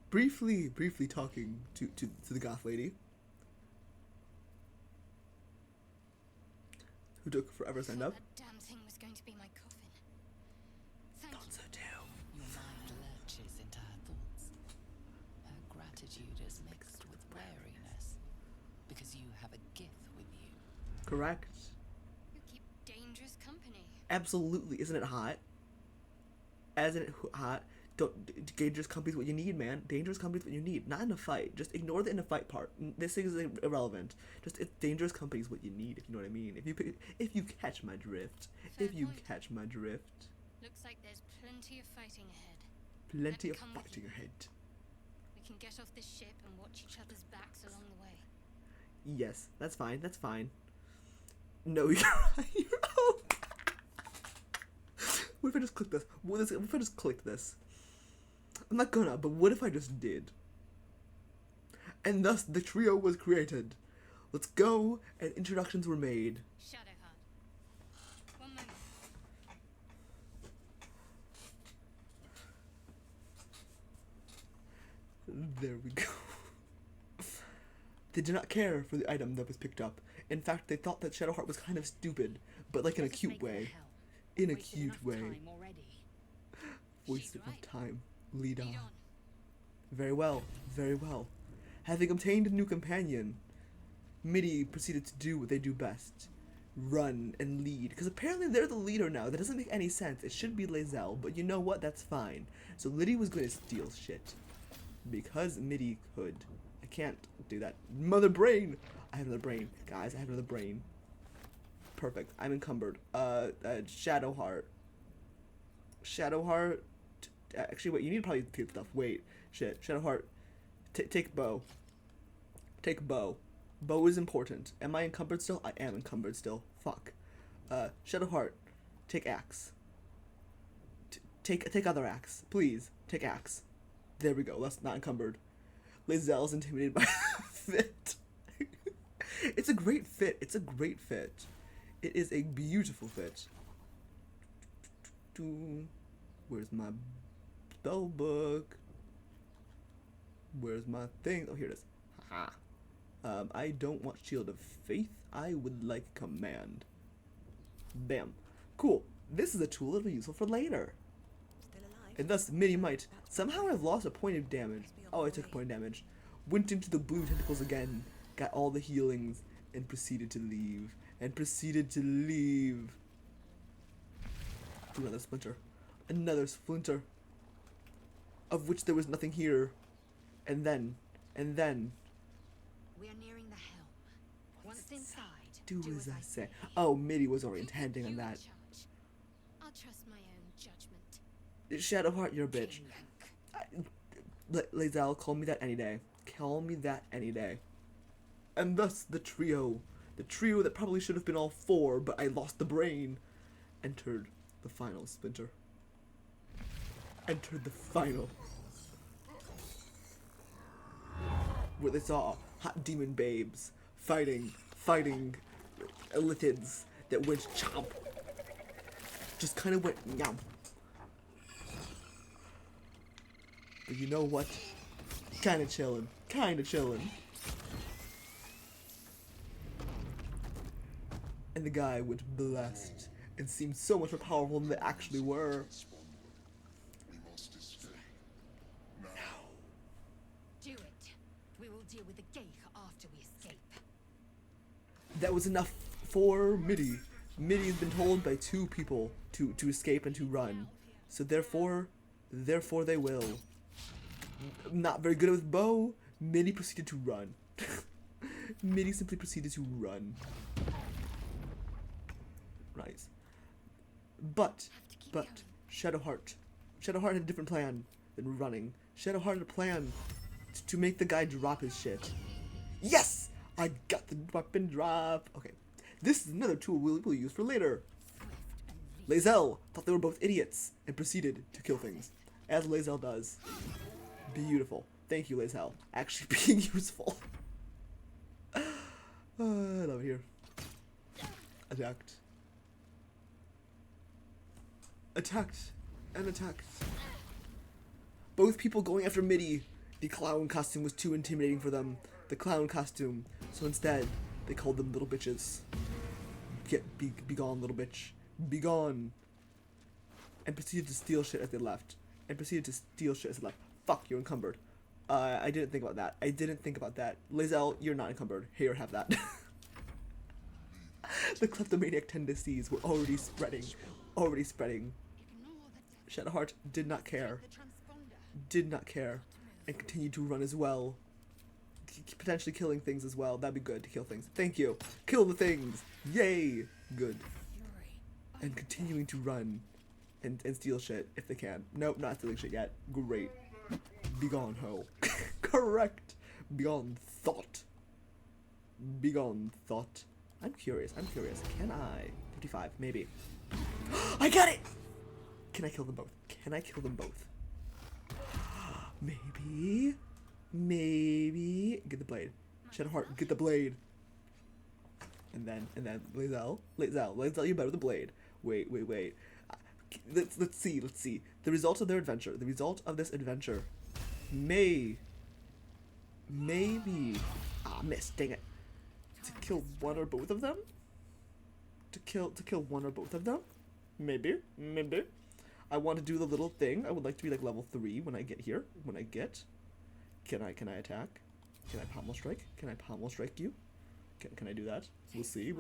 Briefly talking to the goth lady, who took forever to stand up. That damn thing was going to be my coffin. Thank you. So too. Your mind lurches into her thoughts. Her gratitude is mixed with wariness because you have a gift with you. Correct. You keep dangerous company. Absolutely. Isn't it hot? Isn't it hot? Dangerous company's what you need, man. Dangerous company's what you need. Not in a fight. Just ignore the in a fight part. This thing is irrelevant. Just it's dangerous company's what you need, if you know what I mean. If you catch my drift. Fair If you point. catch my drift. Looks like there's plenty of fighting ahead. Plenty me of come with fighting you. ahead. We can get off this ship and watch each other's backs along the way. Yes, that's fine. That's fine. No, you're right. Oh. What if I just click this? What if I just clicked this? I'm not gonna, but what if I just did? And thus the trio was created. Let's go, and introductions were made. Shadowheart. One moment. There we go. They did not care for the item that was picked up. In fact, they thought that Shadowheart was kind of stupid, but like in a Just cute make the way. helm. In a Wasted cute enough way. time already. Wasted enough right. time. Lead on. Lead on. Very well, very well. Having obtained a new companion, Midi proceeded to do what they do best. Run and lead. Because apparently they're the leader now. That doesn't make any sense. It should be Lae'zel, but you know what? That's fine. So Liddy was going to steal shit. Because Midi could. I can't do that. Mother brain! I have another brain. Guys, I have another brain. Perfect. I'm encumbered. Shadowheart. Shadowheart. Actually, wait, you need to probably take stuff. Wait. Shit. Shadowheart. Take bow. Take bow. Bow is important. Am I encumbered still? I am encumbered still. Fuck. Shadowheart. Take axe. Take other axe. Please. Take axe. There we go. That's not encumbered. Lae'zel's intimidated by the fit. It's a great fit. It's a great fit. It is a beautiful fit. Where's my spell book? Where's my thing? Oh, here it is. Haha. I don't want Shield of Faith. I would like Command. Bam. Cool. This is a tool that'll be useful for later. Still alive? And thus, Midi might. Somehow I've lost a point of damage. Oh, I took a point of damage. Went into the blue tentacles again. Got all the healings. And proceeded to leave. And proceeded to leave. Another splinter. Another splinter. Of which there was nothing here. And then. We are nearing the helm. Once inside, Do as I say. Oh, Midi was already intending on You in that. charge. I'll trust my own judgment. Shadowheart, you're a bitch. Lae'zel, call me that any day. Call me that any day. And thus the trio that probably should have been all four, but I lost the brain, entered the final splinter. Entered the final. Where they saw hot demon babes fighting elitids that went chomp. Just kind of went yum. But you know what? Kinda chillin'. And the guy went blessed and seemed so much more powerful than they actually were. We must escape. Do it. We will deal with the Geich after we escape. That was enough for Midi. Midi has been told by two people to escape and to run. So therefore they will. Not very good with bow. Midi proceeded to run. Midi simply proceeded to run. Right. But Shadowheart had a different plan than running. Shadowheart had a plan to make the guy drop his shit. Yes! I got the weapon drop. Okay. This is another tool we'll use for later. Lae'zel thought they were both idiots and proceeded to kill things. As Lae'zel does. Beautiful. Thank you, Lae'zel. Actually being useful. I love it here. Attacked. Attacked. Both people going after Midi. The clown costume was too intimidating for them. The clown costume. So instead, they called them little bitches. Be gone, little bitch. Be gone. And proceeded to steal shit as they left. Fuck, you're encumbered. I didn't think about that. Lae'zel, you're not encumbered. Here, have that. The kleptomaniac tendencies were already spreading. Already spreading. Shadowheart did not care. Did not care. And continued to run as well. Potentially killing things as well. That'd be good to kill things. Thank you. Kill the things. Yay. Good. And continuing to run and steal shit if they can. Nope, not stealing shit yet. Great. Begone, ho. Correct. Begone, thought. Begone, thought. I'm curious. Can I? 55, maybe. I got it! Can I kill them both? Can I kill them both? Maybe. Maybe. Get the blade. Shadowheart, get the blade. And then, Lae'zel, you better the blade. Wait. Let's see. The result of their adventure. The result of this adventure maybe. Miss. Dang it. To kill one or both of them? To kill one or both of them? Maybe. I want to do the little thing. I would like to be like level 3 when I get here. Can I attack? Can I pommel strike? Can I pommel strike you? Can I do that? We'll see.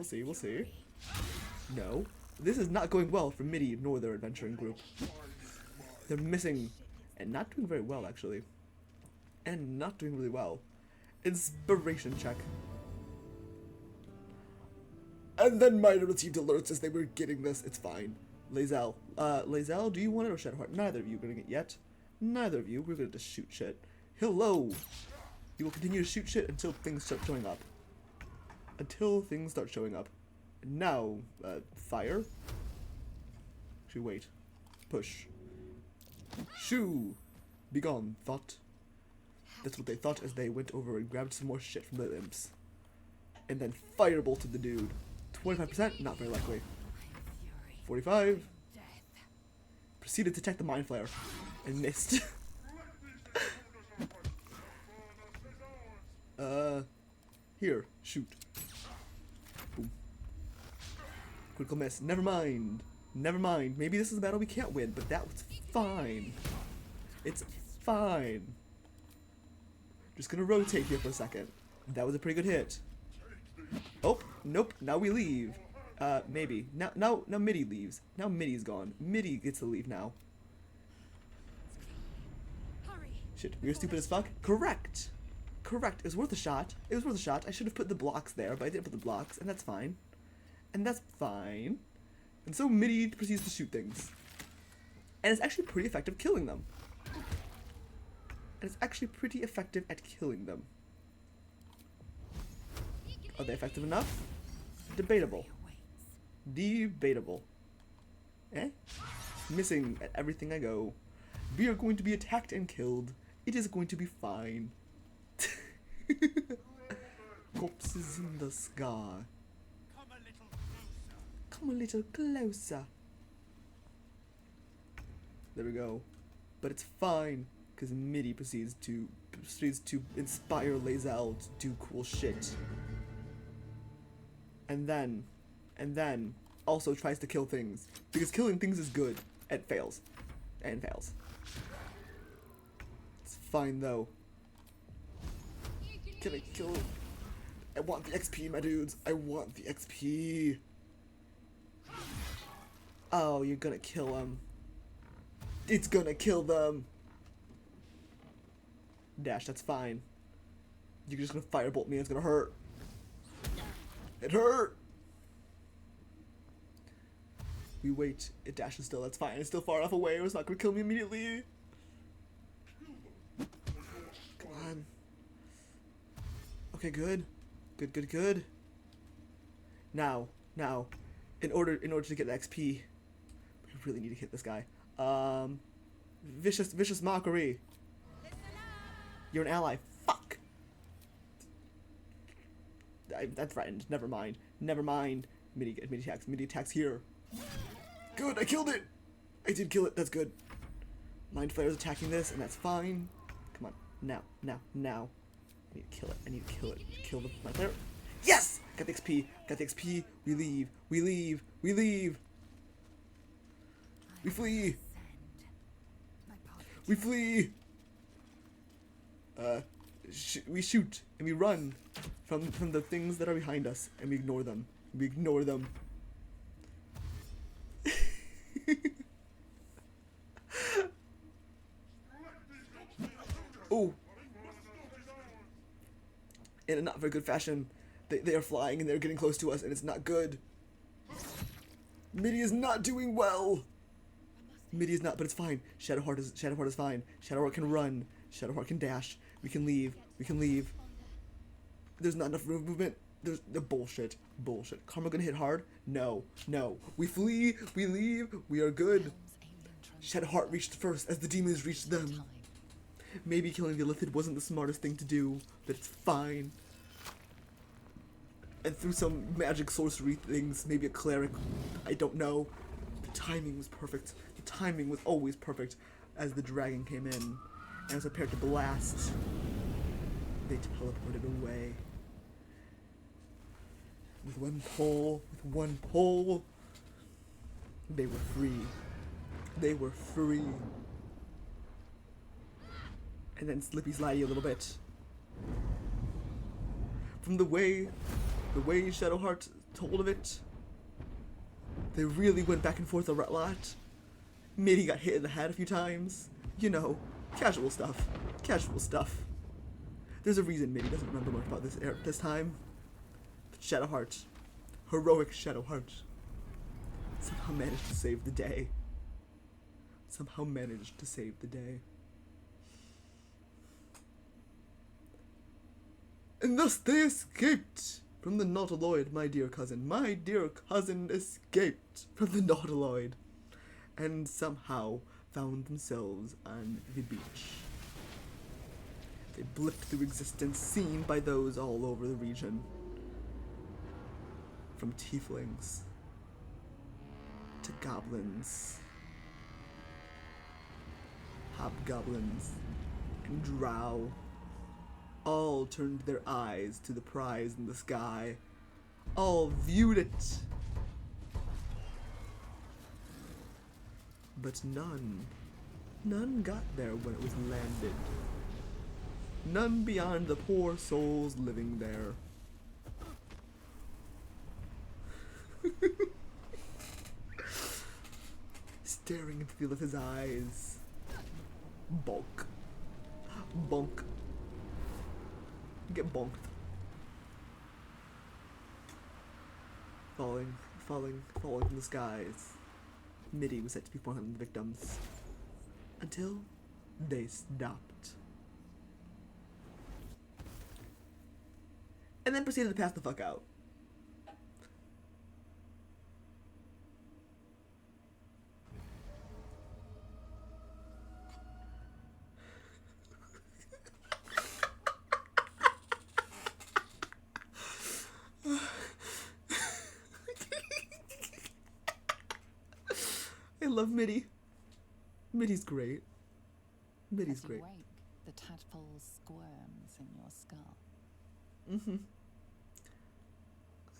No. This is not going well for Midi nor their adventuring group. They're missing and not doing very well actually. And not doing really well. Inspiration check. And then Mida received alerts as they were getting this. It's fine. Lae'zel, do you want it or Shadowheart? Neither of you are getting it yet. Neither of you. We're gonna just shoot shit. Hello. You will continue to shoot shit until things start showing up. Now, fire. Actually, wait. Push. Shoo. Begone, thought. That's what they thought as they went over and grabbed some more shit from the imps. And then firebolted the dude. 25%? Not very likely. 45. Proceeded to attack the mind flare. And missed. Here. Shoot. Boom. Critical miss. Never mind. Maybe this is a battle we can't win, but that was fine. It's fine. Just gonna rotate here for a second. That was a pretty good hit. Oh, nope. Now we leave. Maybe. Now Midi leaves. Now Midi's gone. Midi gets to leave now. Shit, we were stupid as fuck. Correct. It was worth a shot. I should have put the blocks there, but I didn't put the blocks, and that's fine. And so Midi proceeds to shoot things. And it's actually pretty effective killing them. Are they effective enough? Debatable. Missing at everything I go. We are going to be attacked and killed. It is going to be fine. Corpses in the sky. Come a little closer. There we go. But it's fine, because Midi proceeds to inspire Lae'zel to do cool shit. And then also tries to kill things. Because killing things is good. It fails. And fails. It's fine though. Can I kill? I want the XP, my dudes. I want the XP. Oh, you're gonna kill him. It's gonna kill them. Dash, that's fine. You're just gonna firebolt me, it's gonna hurt. It hurt! We wait. It dashes still, that's fine. It's still far enough away, it's not gonna kill me immediately. Come on. Okay, good. Good. Now, in order to get the XP, we really need to hit this guy. Vicious mockery. You're an ally. Fuck. I'm threatened. Never mind. Midi attacks here. Good, I killed it. I did kill it. That's good. Mind Flare's attacking this, and that's fine. Come on. Now. I need to kill it. Kill the Mind Flare. Yes! Got the XP. We leave. We flee. We shoot and we run from the things that are behind us, and we ignore them. We ignore them. Oh. In a not very good fashion, they are flying and they're getting close to us, and it's not good. Midi is not doing well. Midi is not, but it's fine. Shadowheart is fine. Shadowheart can run. Shadowheart can dash. We can leave. We can leave. There's not enough room movement. There's the bullshit. Bullshit. Karma gonna hit hard? No. No. We flee. We leave. We are good. Shadowheart reached first as the demons reached them. Maybe killing the Illithid wasn't the smartest thing to do, but it's fine. And through some magic sorcery things, maybe a cleric, I don't know. The timing was perfect. The timing was always perfect as the dragon came in. And was prepared to blast. They teleported away. With one pull, they were free. They were free. And then Slippy Slidey a little bit. From the way Shadowheart told of it, they really went back and forth a lot. Midi got hit in the head a few times. You know, casual stuff. Casual stuff. There's a reason Midi doesn't remember much about this time. But Shadowheart, heroic Shadowheart, somehow managed to save the day. Somehow managed to save the day. And thus they escaped from the Nautiloid, my dear cousin. My dear cousin escaped from the Nautiloid and somehow found themselves on the beach. They blipped through existence, seen by those all over the region. From tieflings to goblins, hobgoblins, and drow. All turned their eyes to the prize in the sky. All viewed it. But none got there when it was landed. None beyond the poor souls living there. Staring into the Illithid's eyes. Bonk. Bonk. Get bonked. Falling from the skies. Midi was said to be one of the victims. Until they stopped. And then proceeded to pass the fuck out. I love Midi. Midi's great. Midi's As you great. wake, the tadpole squirms in your skull. Mm-hmm.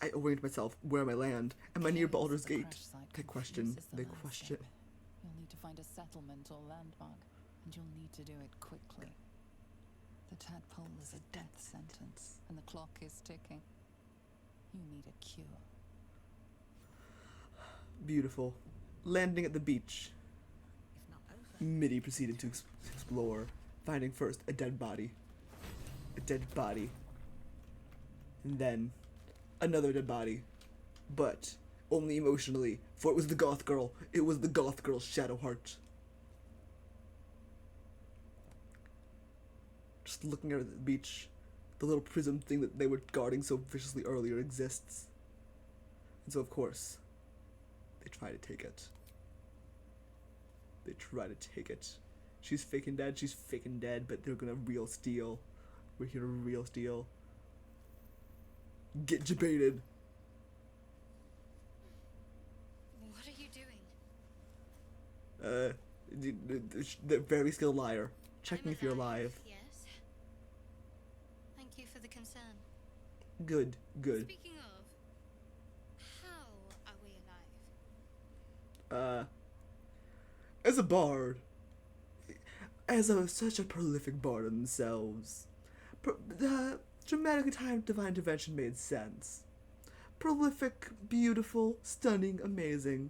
I orient myself where I land. Am I near Baldur's Gate? They question. They question. You'll need to find a settlement or landmark, and you'll need to do it quickly. The tadpole is a death sentence, and the clock is ticking. You need a cure. Beautiful. Landing at the beach, If not over. Midi proceeded to explore, finding first a dead body. A dead body. And then another dead body. But only emotionally, for it was the goth girl. It was the goth girl's Shadowheart. Just looking out at the beach, the little prism thing that they were guarding so viciously earlier exists. And so, of course, they try to take it. They try to take it. She's faking dead, but they're gonna real steal. We're here to real steal. Get jebaited. What are you doing? The very skilled liar. Checking I'm if you're alive. Yes. Thank you for the concern. Good, good. Speaking of, how are we alive? As a bard, such a prolific bard themselves, the dramatic time of divine intervention made sense. Prolific, beautiful, stunning, amazing.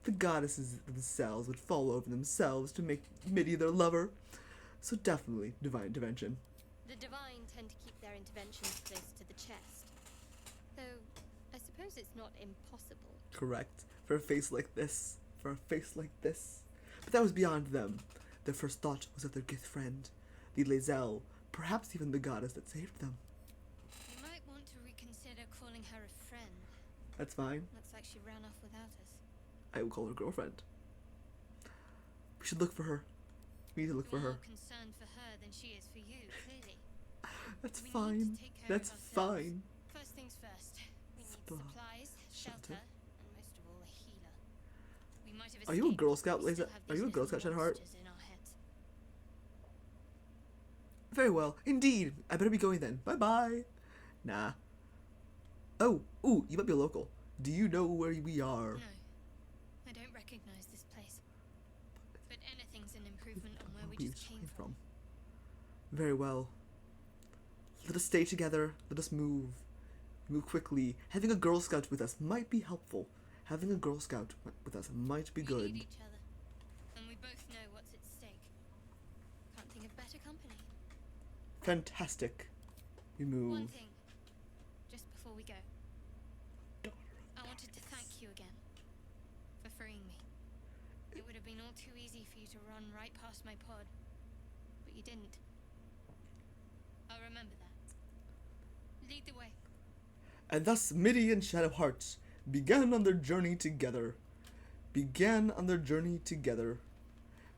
The goddesses themselves would fall over themselves to make Midi their lover. So definitely divine intervention. The divine tend to keep their interventions close to the chest. Though, I suppose it's not impossible. Correct. For a face like this. For a face like this. But that was beyond them. Their first thought was of their gift friend, the Lae'zel, perhaps even the goddess that saved them. You might want to reconsider calling her a friend. That's fine. Looks like she ran off without us. I will call her girlfriend. We should look for her. We need to look for her. More concerned for her than she is for you, clearly. That's We need fine. to take care That's of ourselves. fine. First things first. We need Supply- supplies, shelter. shelter, and most of all, a healer. We might have Are you a escaped, Girl but Scout, we still Liza? have Are these you a Girl little Scout, Shadowheart? monsters in our heads. Very well. Indeed. I better be going then. Bye-bye. Nah. Oh, ooh, you might be a local. Do you know where we are? No, I don't recognize this place. But anything's an improvement on where we just came from. Very well. Let us stay together. Let us move. Move quickly. Having a Girl Scout with us might be helpful. Having a Girl Scout with us might be We good. need each other, and we both know what's at stake. Can't think of better company. Fantastic. We move. One thing, just before we go, I wanted to thank you again for freeing me. It would have been all too easy for you to run right past my pod, but you didn't. I'll remember that. Lead the way. And thus Midi and Shadowheart began on their journey together.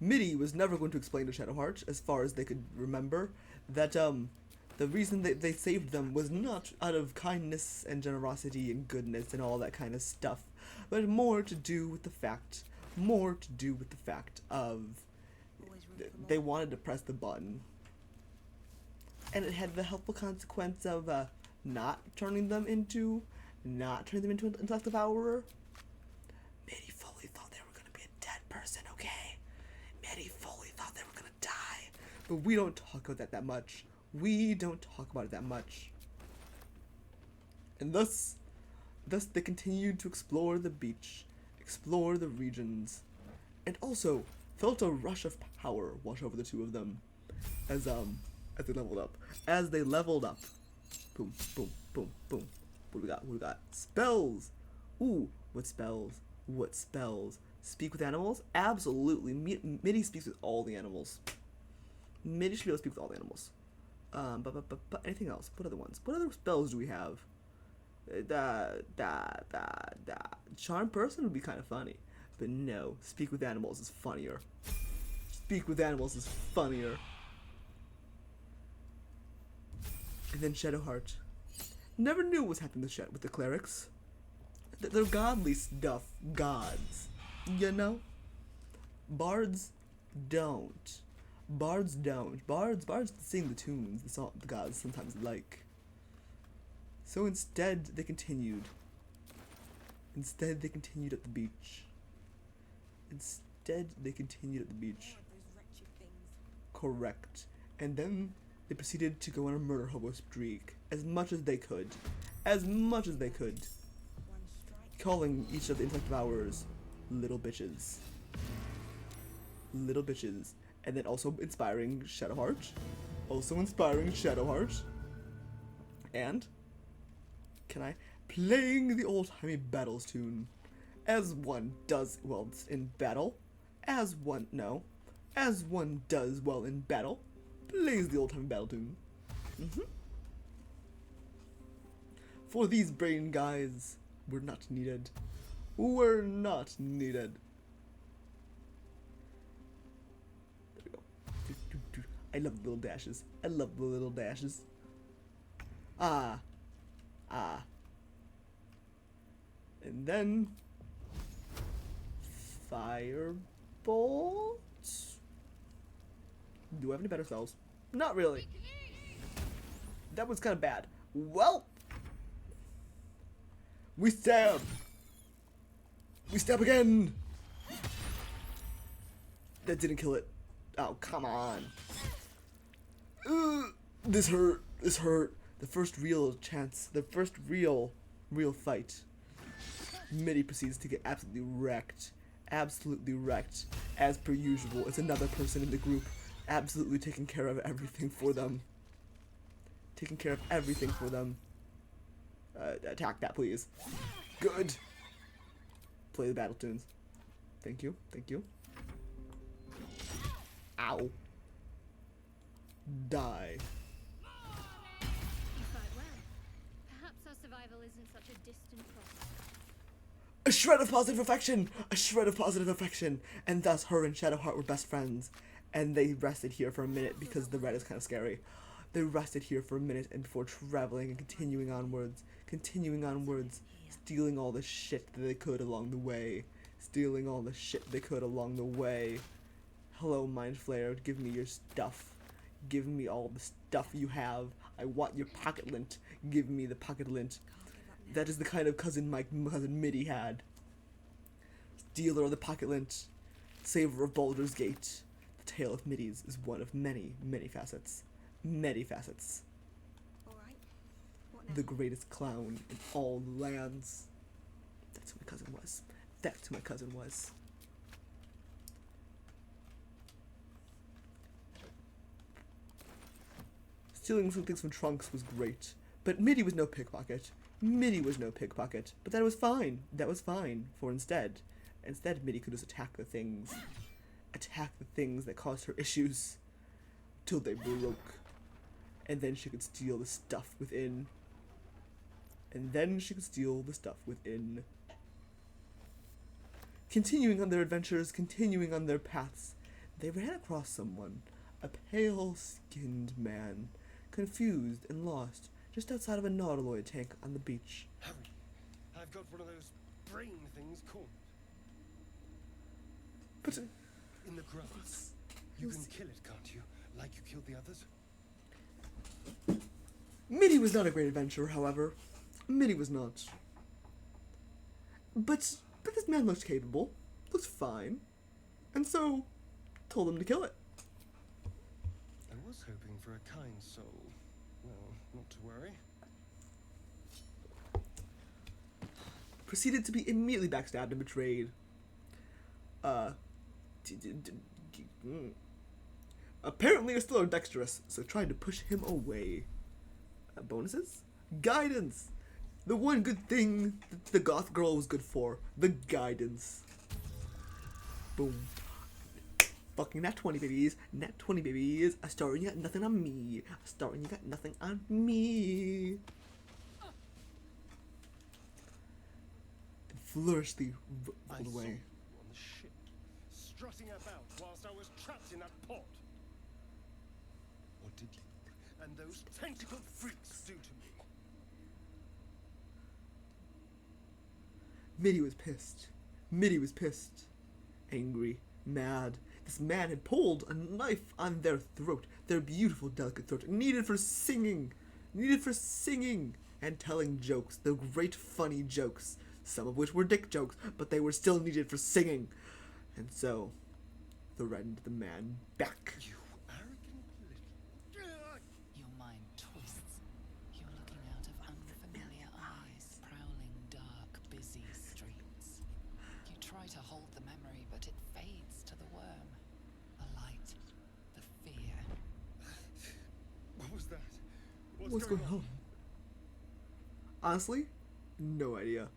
Midi was never going to explain to Shadowheart, as far as they could remember, that the reason that they saved them was not out of kindness and generosity and goodness and all that kind of stuff, but more to do with the fact of they wanted to press the button. And it had the helpful consequence of not turning them into an intellect devourer. Midi fully thought they were gonna be a dead person, okay? Midi fully thought they were gonna die. But we don't talk about that much. We don't talk about it that much. And thus they continued to explore the beach, explore the regions, and also felt a rush of power wash over the two of them as they leveled up. As they leveled up. Boom, boom, boom, boom. What do we got? What do we got? Spells! Ooh, what spells? What spells? Speak with animals? Absolutely. Midi speaks with all the animals. Midi should be able to speak with all the animals. But anything else? What other ones? What other spells do we have? Charm person would be kind of funny. But no, speak with animals is funnier. Speak with animals is funnier. And then Shadowheart. Never knew what was happening with the clerics. They're godly stuff. Gods. You know? Bards don't. Bards sing the tunes the gods sometimes like. So instead they continued at the beach. Correct. And then they proceeded to go on a murder hobo streak as much as they could. Calling each of the intellect devourers little bitches. And then also inspiring Shadowheart. And playing the old-timey battles tune. As one does well in battle. As one does well in battle. Plays the old-timey battle tune. For these brain guys were not needed. There we go. I love the little dashes. And then Firebolt? Do I have any better spells? Not really. That was kind of bad. Well, we stab again. That didn't kill it. Oh, come on. This hurt. The first real real fight. Midi proceeds to get absolutely wrecked. Absolutely wrecked. As per usual, it's another person in the group absolutely taking care of everything for them. Taking care of everything for them. Attack that, please. Good. Play the battle tunes. Thank you. Thank you. Ow. Die. You fight well. Perhaps our survival isn't such a distant prospect. A shred of positive affection! A shred of positive affection! And thus her and Shadowheart were best friends. And they rested here for a minute because the red is kind of scary. They rested here for a minute and before traveling and continuing onwards, stealing all the shit that they could along the way. Stealing all the shit they could along the way. Hello, Mind Flayer, give me your stuff. Give me all the stuff you have. I want your pocket lint. Give me the pocket lint. That is the kind of cousin my cousin Midi had. Stealer of the pocket lint. Saver of Baldur's Gate. The tale of Midi's is one of many, many facets. Many facets. All right. What now? The greatest clown in all the lands. That's who my cousin was. That's who my cousin was. Stealing some things from trunks was great, but Midi was no pickpocket. Midi was no pickpocket, but that was fine. That was fine, for instead Midi could just attack the things that caused her issues, till they broke, and then she could steal the stuff within. Continuing on their adventures, continuing on their paths, they ran across someone, a pale-skinned man, confused and lost, just outside of a nautiloid tank on the beach. Harry, I've got one of those brain things caught. But In the grass. You can kill it, can't you? Like you killed the others? Midi was not a great adventurer, however. Midi was not. But this man looked capable, looked fine, and so told him to kill it. I was hoping for a kind soul. Well, not to worry. Proceeded to be immediately backstabbed and betrayed. Apparently, you're still dexterous, so tried to push him away. Bonuses? Guidance! The one good thing that the goth girl was good for. The guidance. Boom. Fucking nat 20, babies. Nat 20, babies. A star and you got nothing on me. A star and you got nothing on me. And flourishly I rolled saw away. you on the ship, strutting about whilst I was trapped in that pod. What did you and those tentacled freaks do to me? Midi was pissed. Midi was pissed. Angry. Mad. This man had pulled a knife on their throat. Their beautiful, delicate throat. Needed for singing. Needed for singing. And telling jokes. The great funny jokes. Some of which were dick jokes. But they were still needed for singing. And so, threatened the man back. You arrogant little... Your mind twists. You're looking out of unfamiliar eyes, prowling dark, busy streets. You try to hold the memory, but it fades to the worm. The light, the fear. What was that? What's going on? Honestly, no idea.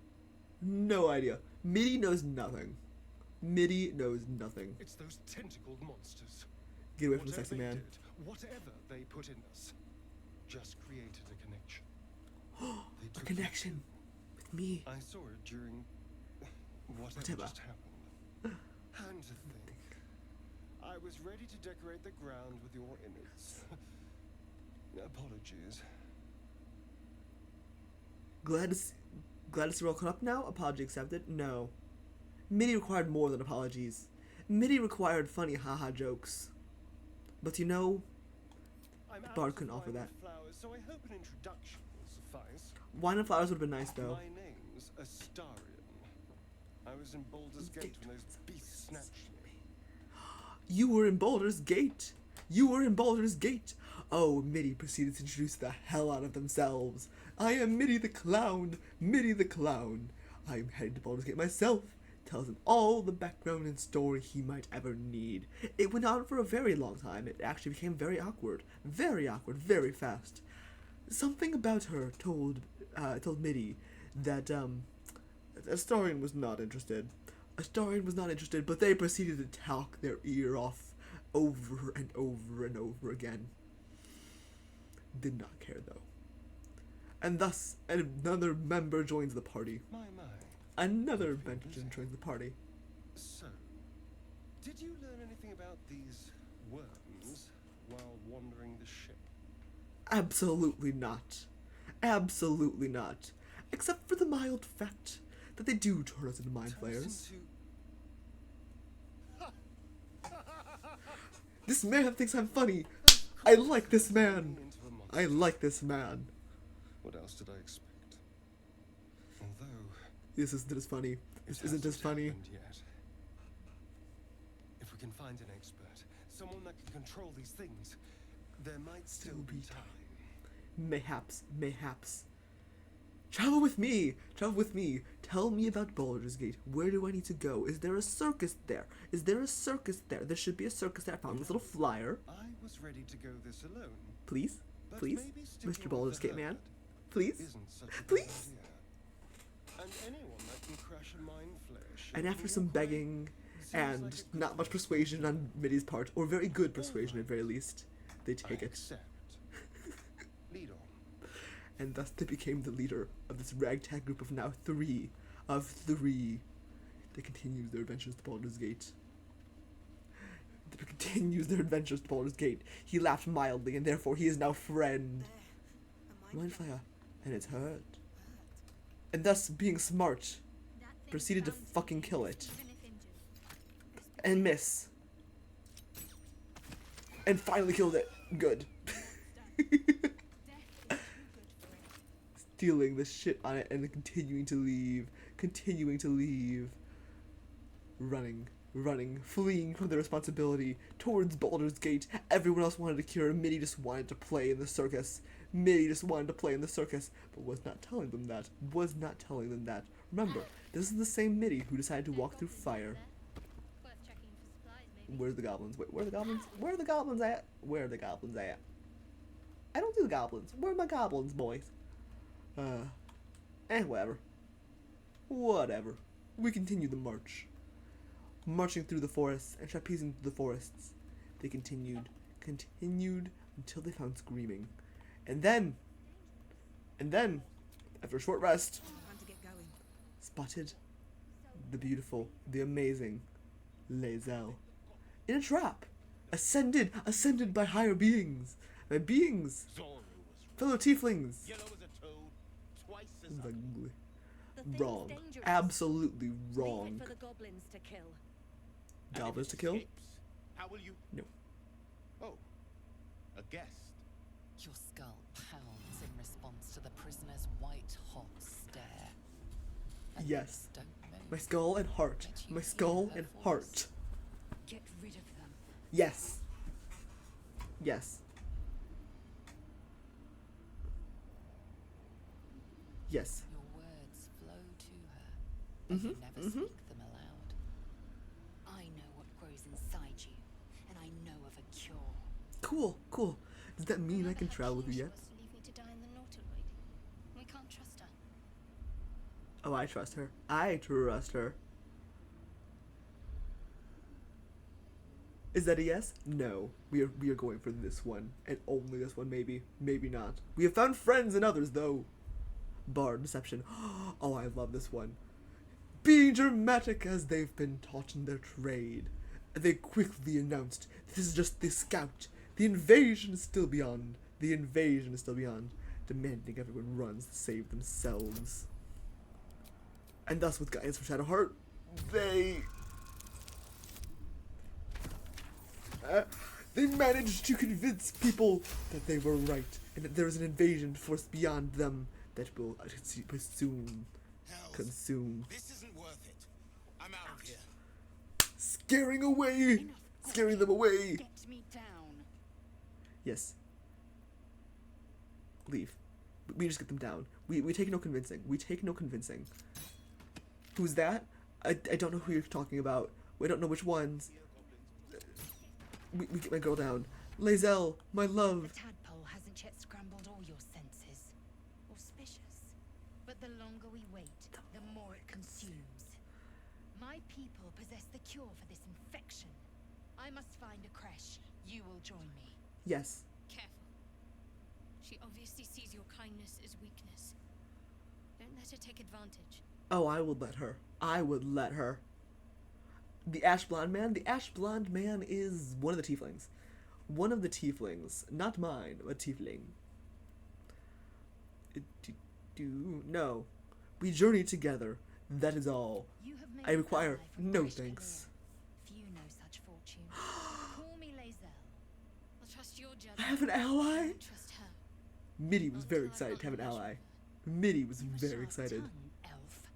No idea. Midi knows nothing. Midi knows nothing. It's those tentacled monsters. Get away from the Whatever sexy they man. did, whatever they put in us, just created a connection. They A took connection with me. I saw it during whatever Whatever. just happened. And to think, I was ready to decorate the ground with your innards. Apologies. Glad to see we're all caught up now. Apology accepted. No. Midi required more than apologies. Midi required funny haha jokes. But you know, I'm out Bard of couldn't offer wine that. and flowers, so I hope an introduction will suffice. wine and flowers would have been nice though. My name's Astarion. I was in Baldur's Gate when those beasts snatched me. You were in Baldur's Gate. You were in Baldur's Gate. Oh, Midi proceeded to introduce the hell out of themselves. I am Midi the Clown, Midi the Clown. I'm heading to Baldur's Gate myself. Tells him all the background and story he might ever need. It went on for a very long time. It actually became very awkward, very fast. Something about her told Midi that Astarion was not interested. Astarion was not interested, but they proceeded to talk their ear off over and over and over again. Did not care though. And thus, another member joins the party. My. Another veteran joins the party. So, did you learn anything about these worms while wandering the ship? Absolutely not. Absolutely not. Except for the mild fact that they do turn us into mind flayers. This man thinks I'm funny. I like this man. I like this man. What else did I expect? Although This isn't as funny. This isn't as funny. yet. If we can find an expert, someone that can control these things, there might still be time. Mayhaps. Travel with me. Tell me about Baldur's Gate. Where do I need to go? Is there a circus there? There should be a circus there. I found this little flyer. I was ready to go this alone. Please, But please, maybe sticking Mr. with Baldur's the Gate man. herd Please. isn't such a bad Please. idea. And anyone that can crash a mind flare ship And after in some your way begging seems and like a good not much idea. persuasion on Midi's part, or very good persuasion at very least, they take I it. accept. Lead on. And thus they became the leader of this ragtag group of now three. They continue their adventures to Baldur's Gate. He laughed mildly, and therefore he is now friend. There. A Mind flayer, and it's hurt. And thus, being smart, That thing proceeded to bound fucking me, kill it. even if injured. And miss. And finally killed it. Good. Stealing the shit on it and then continuing to leave. Running, fleeing from their responsibility towards Baldur's Gate. Everyone else wanted to cure. Midi just wanted to play in the circus. But was not telling them that. Remember, this is the same Midi who decided to walk through fire. Worth checking for supplies, maybe. Where's the goblins? Wait, where are the goblins? Where are the goblins at? I don't do the goblins. Where are my goblins, boys? Whatever. We continue the march. Marching through the forests and trapezing through the forests. They continued until they found screaming. And then, after a short rest, Time to get going. spotted the beautiful, the amazing Lae'zel in a trap, ascended by higher beings, fellow tieflings. Yellow as a toad, twice as ugly. Ugly. The thing's Wrong, dangerous. absolutely Leave wrong. it for the goblins to kill. And if Goblins it to kill? escapes, how will you? No. Oh, a guest. Your skull pounds in response to the prisoner's white hot stare. And Yes. don't move. My skull and heart. Let you My hear skull her and voice. heart. Get rid of them. Yes. Yes. Yes. Your words flow to her, but you never speak them aloud. I know what grows inside you, and I know of a cure. Cool. Does that mean I Remember can how travel with keen you she yet? was to leave me to die in the Nautiloid? We can't trust her. Oh, I trust her. Is that a yes? No. We are going for this one. And only this one, maybe. Maybe not. We have found friends in others, though. Bard deception. Oh, I love this one. Being dramatic as they've been taught in their trade, they quickly announced, this is just the scout. The invasion is still beyond. Demanding everyone runs to save themselves. And thus, with guidance from Shadowheart, they managed to convince people that they were right and that there is an invasion force beyond them that will soon consume, This isn't worth it. I'm out of here. scaring them away. Get me down. Yes, Leave. We just get them down. We take no convincing. We take no convincing. Who's that? I don't know who you're talking about. We don't know which ones. We get my girl down. Lae'zel, my love. The tadpole hasn't yet scrambled all your senses. Auspicious. But the longer we wait, the more it consumes. My people possess the cure for this infection. I must find a creche. You will join me. Yes. Careful. She obviously sees your kindness as weakness. Don't let her take advantage. Oh, I would let her. I would let her. The ash blonde man? The ash blonde man is one of the tieflings. One of the tieflings. Not mine, but tiefling. No. We journey together. That is all. You have made I an require ally from no British thanks. Few know such fortune. Call me Lae'zel. I'll trust your I judgment. have an ally? Don't trust her. Midi was very excited to have an ally. Midi was You a very sharp excited. tongue, elf.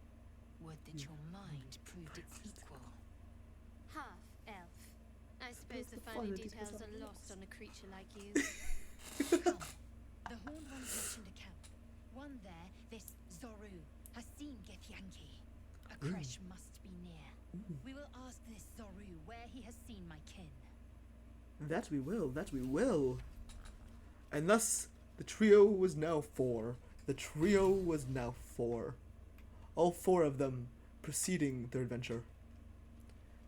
Would that your mind proved its equal. Half elf. I suppose the the finer finer details details are lost on a creature like you. Come. The horned ones mentioned a camp. One there, this Zoru, has seen Githyanki. A creche must be near. We will ask this Zoru where he has seen my kin. That we will, that we will. And thus, the trio was now 4. The trio was now 4. All 4 of them proceeding their adventure.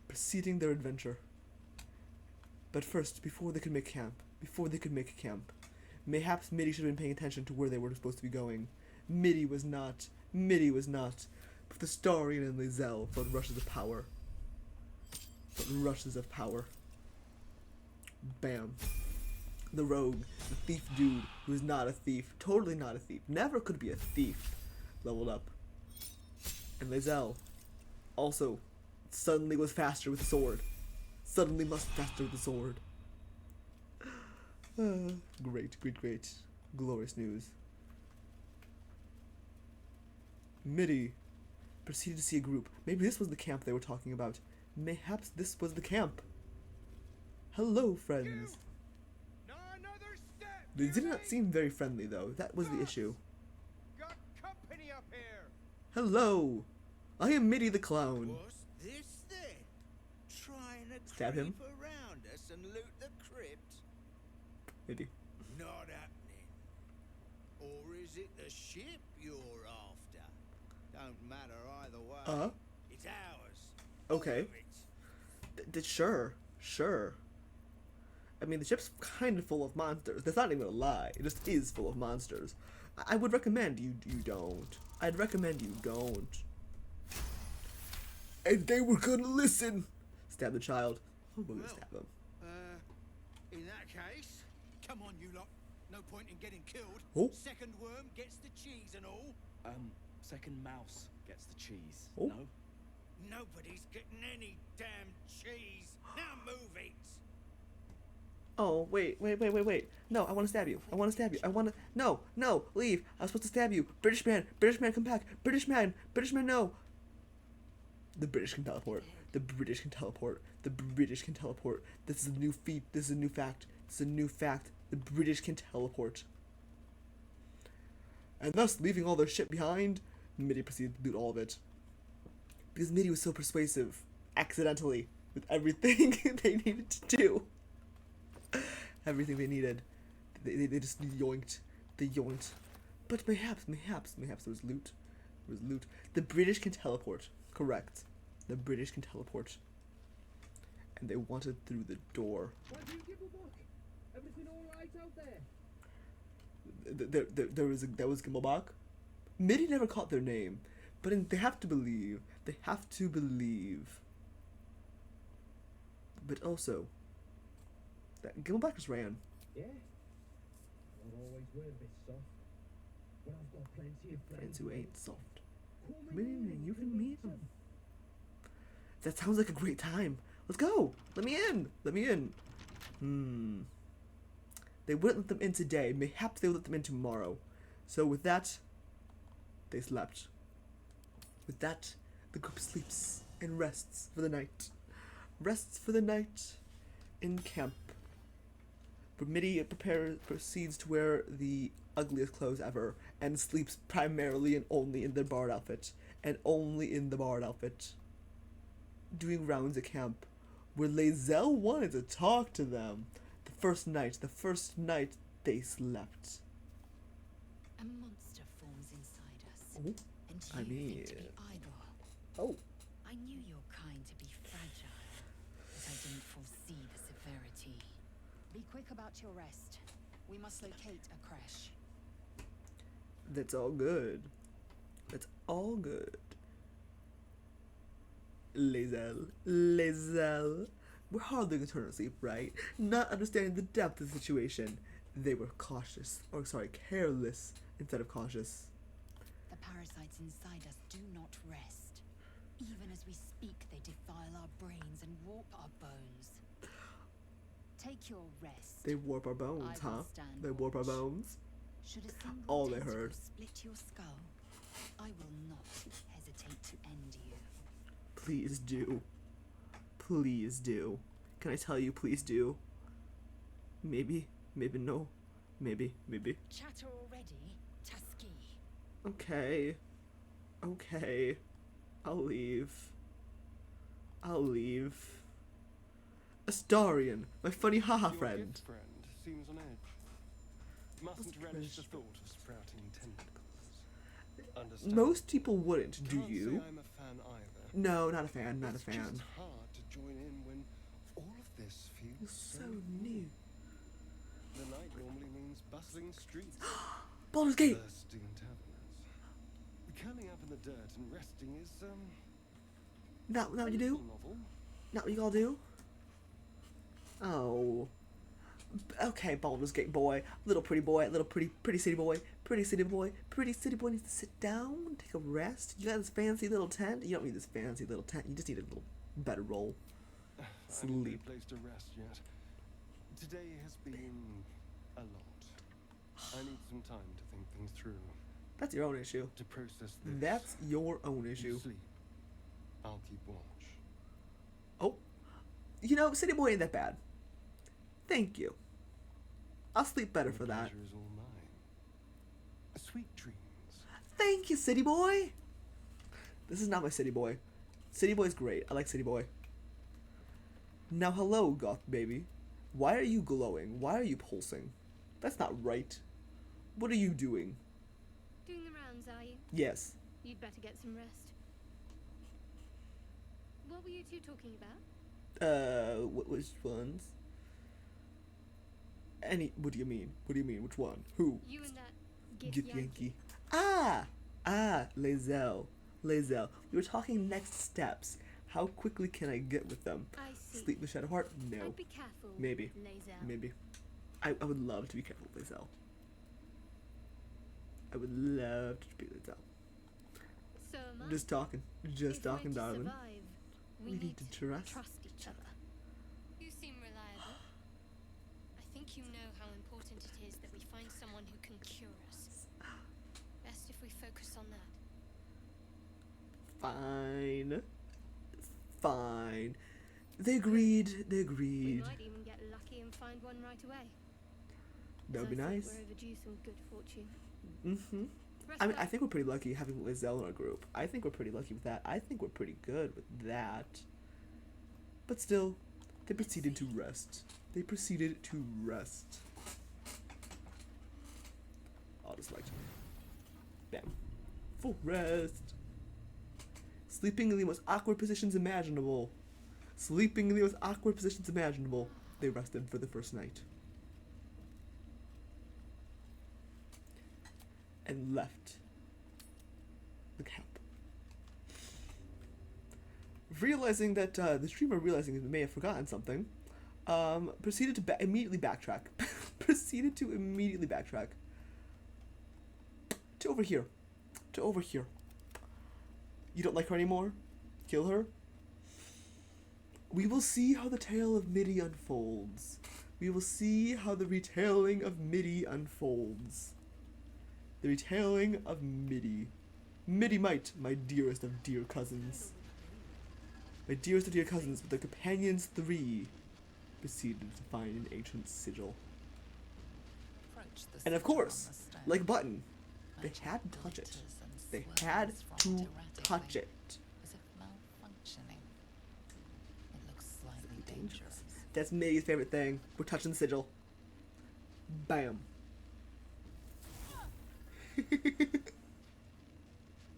Proceeding their adventure. But first, before they could make camp, mayhaps Midi should have been paying attention to where they were supposed to be going. Midi was not. But the Starian and Lae'zel felt rushes of power. Bam. The rogue, the thief dude, who is not a thief, totally not a thief, never could be a thief, leveled up. And Lae'zel also suddenly was faster with the sword. Suddenly much faster with the sword. Great. Glorious news. Midi proceeded to see a group. Maybe this was the camp they were talking about. Mayhaps this was the camp. Hello, friends. Not another step. They did not seem very friendly, though. That was the issue. Got company up here. Hello. I am Midi the Clown. What's this then? Trying to Stab him. creep around us and loot the crypt? Midi. Not happening. Or is it the ship you're after? Don't matter either way. It's ours. Okay. All of it. Sure. I mean, the ship's kind of full of monsters. That's not even a lie. It just is full of monsters. I would recommend you don't. I'd recommend you don't. And they were gonna listen. Stab the child. I'm gonna stab him. In that case, come on, you lot. No point in getting killed. Oh. Second worm gets the cheese and all. Second mouse gets the cheese. Oh. No? Nobody's getting any damn cheese. Now move it. Oh, wait. No, I want to stab you. No, leave. I was supposed to stab you. British man, come back. British man, no. The British can teleport. This is a new feat. This is a new fact. The British can teleport. And thus, leaving all their shit behind, Midi proceeded to do all of it. Because Midi was so persuasive, accidentally, with everything they needed to do. Everything they needed. They just yoinked. But mayhaps there was loot. The British can teleport. Correct. The British can teleport. And they wanted through the door. Why do you give a look? Everything alright out there? There was Gimmelbach. Midi never caught their name. But they have to believe. But also, that Gimmelbach just ran. Yeah. I'll always wear a bit soft. But I've got plenty of Friends who ain't soft. Come Midi, in, you can meet them. That sounds like a great time. Let's go. Let me in. They wouldn't let them in today. Mayhaps they would let them in tomorrow. So with that, they slept. With that, the group sleeps and rests for the night. In camp. But Midi proceeds to wear the ugliest clothes ever and sleeps primarily and only in their bard outfit. And only in the bard outfit. Doing rounds at camp where Lae'zel wanted to talk to them. The first night they slept. A monster forms inside us. Oh, and I you mean... think to be idle. Oh. I knew your kind to be fragile, but I didn't foresee the severity. Be quick about your rest. We must locate a crash. That's all good. That's all good. Lae'zel. We're hardly going to turn asleep, right? Not understanding the depth of the situation. They were careless instead of cautious. The parasites inside us do not rest. Even as we speak, they defile our brains and warp our bones. Take your rest. They warp our bones, I will huh? stand They warp our watch. bones? Should a single All they tentacle heard. split your skull, I will not hesitate to end you. Please do. Please do. Can I tell you, please do? Maybe, maybe no. Maybe. Chatter already, Tusky. Okay. I'll leave. Astarion, my funny haha Your friend. gift friend seems on edge. Mustn't relish the thought of sprouting tentacles. Understand? Most people wouldn't, do Can't you? say I'm a fan either. No, not a fan, not It's a fan. just hard to join in when all of this feels So new. The night normally means bustling streets, Baldur's Gate! bursting taverns. Curling up in the dirt and resting is Not what you do? novel. Not what you all do? Oh. Okay, Baldur's Gate boy. Little pretty city boy. Pretty city boy needs to sit down, take a rest. You got this fancy little tent? You don't need this fancy little tent. You just need a little bedroll. I haven't Sleep. made a place to rest yet. Today has been a lot. I need some time to think things through. That's your own issue. To process this. That's your own You issue. sleep. I'll keep watch. Oh. You know, city boy ain't that bad. Thank you. I'll sleep better The for that. pleasure is all mine. Sweet dreams. Thank you, city boy. This is not my city boy. City boy's great. I like city boy. Now, hello, goth baby. Why are you glowing? Why are you pulsing? That's not right. What are you doing? Doing the rounds, are you? Yes. You'd better get some rest. What were you two talking about? Which ones? What do you mean? What do you mean? Which one? Who? You and that Gith Gith Yankee. Yankee. Lae'zel. We were talking next steps. How quickly can I get with them? I see. Sleep with Shadowheart? No. I'd be careful. Maybe. Lae'zel. Maybe. I would love to be careful with Lae'zel. I would love to be Lae'zel. So am I. Just talking. Just If we're talking, to darling. survive, We need to trust. each other. You seem reliable. I think you know how important it is that we find someone who can cure us. Best if we focus on that. Fine. They agreed. We might even get lucky and find one right away. That would be As I think nice. We're overdue some good fortune. Mm-hmm. I mean, I think we're pretty lucky having Lae'zel in our group. I think we're pretty lucky with that. I think we're pretty good with that. But still, they proceeded to rest. I'll just like, bam, full rest. Sleeping in the most awkward positions imaginable. They rested for the first night. And left the camp. Realizing that the streamer realizing they may have forgotten something, proceeded to immediately backtrack. To over here. You don't like her anymore? Kill her? We will see how the tale of Midi unfolds. We will see how the retelling of Midi unfolds. The retelling of Midi. Midi might, my dearest of dear cousins. My dearest of dear cousins, with their companions 3, proceeded to find an ancient sigil. approach the And of sigil course, on the stone, like Button, they magic had to touch it. glitters and They swirls had to right touch erratically, it. as if malfunctioning. It looks slightly Dangerous. dangerous. That's Midi's favorite thing. We're touching the sigil. Bam.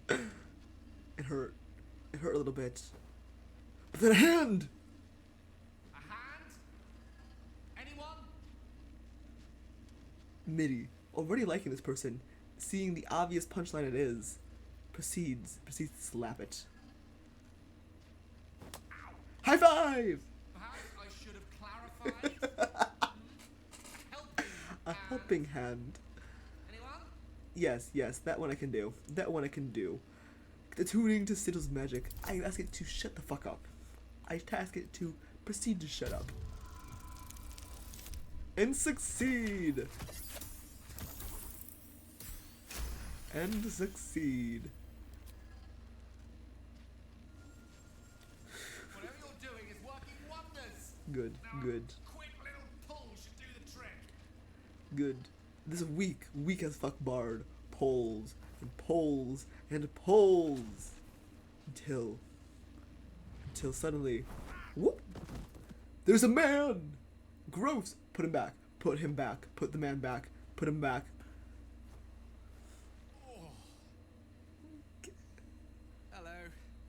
It hurt. It hurt a little bit. But then a hand! A hand? Anyone? Midi, already liking this person, seeing the obvious punchline it is, proceeds to slap it. High five! Perhaps I should have clarified. Helping A hand. helping hand. Anyone? Yes, that one I can do. That one I can do. Attuning to Sigil's magic, I ask it to shut the fuck up. I task it to proceed to shut up. And succeed! And succeed. Whatever you're doing is working wonders. Good, Now, good, a quick little pull should do the trick. good. This weak as fuck bard pulls and pulls and pulls until suddenly, whoop! There's a man. Gross. Put him back. Put him back. Put the man back. Put him back. Hello.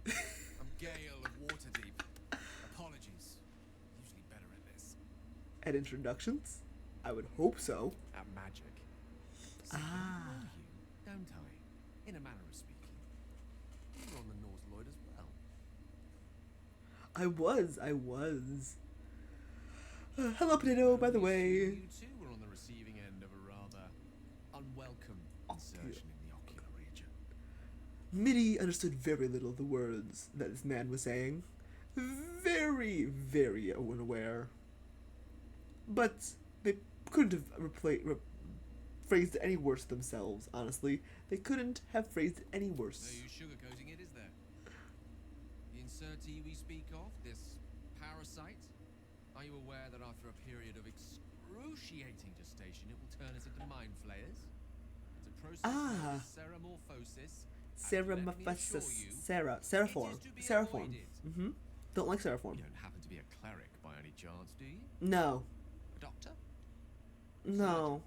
I'm Gale of Waterdeep. Apologies. Usually better at this. At introductions? I would hope so. At magic. Ah. I know you, don't I? In a manner of speaking. You were on the North Lloyd as well. I was. Hello, Potato, by the way. You too were on the receiving end of a rather unwelcome insertion in the ocular region. Midi understood very little of the words that this man was saying. Very, very unaware. But they couldn't have phrased it any worse themselves, honestly. They couldn't have phrased it any worse. No use sugarcoating it, is there? The insertee we speak of, this parasite, are you aware that after a period of excruciating gestation, it will turn us into mind flayers? It's a process known as ceramorphosis. Seraform. Don't like Seraform. You don't happen to be a cleric by any chance, do you? No. A doctor? No.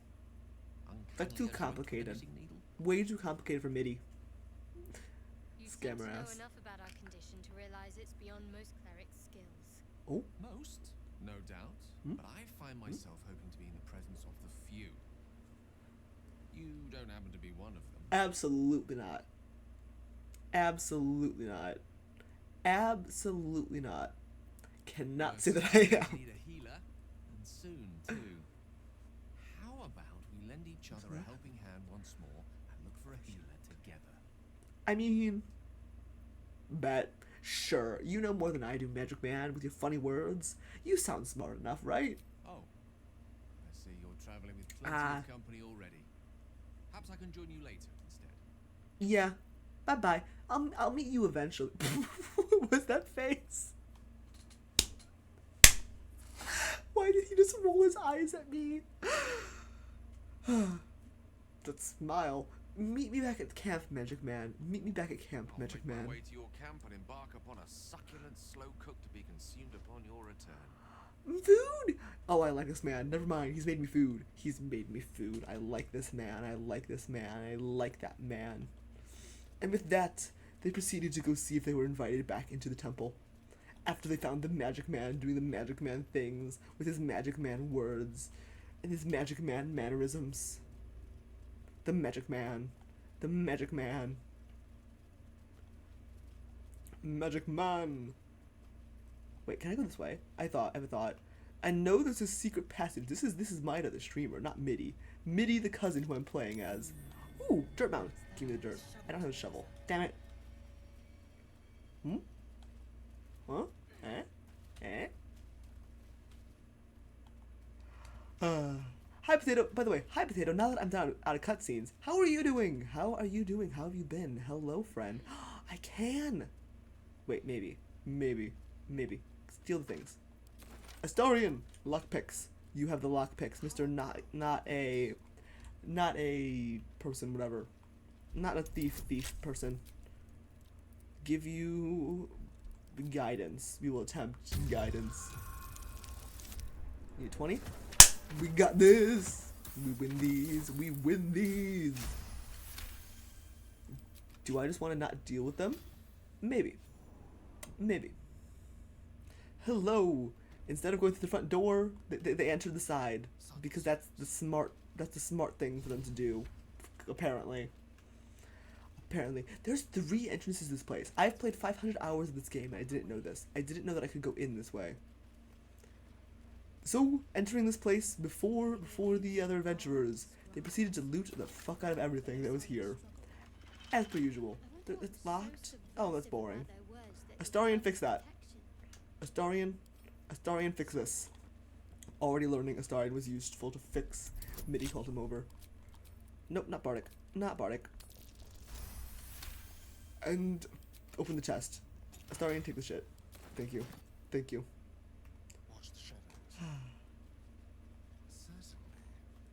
That's Uncannily too adjoint complicated. knitting needle? Way too complicated for Midi. You seem Scammer to know ass. enough about our condition to realize it's beyond most clerics' skills. Oh. Most, no doubt. Hmm? But I find myself hoping to be in the presence of the few. You don't happen to be one of them. Absolutely not. Absolutely not. Absolutely not. Cannot say that I We am. need a healer, and soon too. How about we lend each other a helping hand once more and look for a healer together? I mean, bet. Sure, you know more than I do, Magic Man, with your funny words. You sound smart enough, right? Oh, I see you're traveling with plenty of company already. Perhaps I can join you later instead. Yeah. Bye-bye. I'll meet you eventually. What was that face? Why did he just roll his eyes at me? That smile. Meet me back at camp, Magic Man. Meet me back at camp, I'll Magic make Man. my way to your camp and embark upon a succulent slow cook to be consumed upon your return. Food! Oh, I like this man. Never mind. He's made me food. He's made me food. I like this man. I like this man. I like that man. And with that, they proceeded to go see if they were invited back into the temple. After they found the Magic Man doing the Magic Man things with his Magic Man words and his Magic Man mannerisms. The Magic Man. The Magic Man. Magic Man. Wait, can I go this way? I have a thought. I know there's a secret passage. This is Mida, the streamer, not Midi. Midi, the cousin who I'm playing as. Ooh, dirt mound. Give me the dirt. I don't have a shovel. Damn it. Hmm? Huh? Hi, Potato. By the way, hi, Potato. Now that I'm down out of cutscenes, how are you doing? How are you doing? How have you been? Hello, friend. I can. Wait, maybe. Steal the things. Astorian! Lockpicks. You have the lockpicks, Mr. Not a not a person, whatever. Not a thief person. Give you guidance. We will attempt guidance. Need 20? We got this! We win these! We win these! Do I just want to not deal with them? Maybe. Maybe. Hello! Instead of going through the front door, they enter the side. Because that's the smart thing for them to do. Apparently. Apparently. There's 3 entrances to this place. I've played 500 hours of this game and I didn't know this. I didn't know that I could go in this way. So, entering this place before the other adventurers, they proceeded to loot the fuck out of everything that was here. As per usual. It's locked? Oh, that's boring. Astarion, fix that. Astarion, fix this. Already learning Astarion was useful to fix. Midi called him over. Nope, not Bardic. Not Bardic. And open the chest. Astarion, take the shit. Thank you. Thank you. Watch the shadows.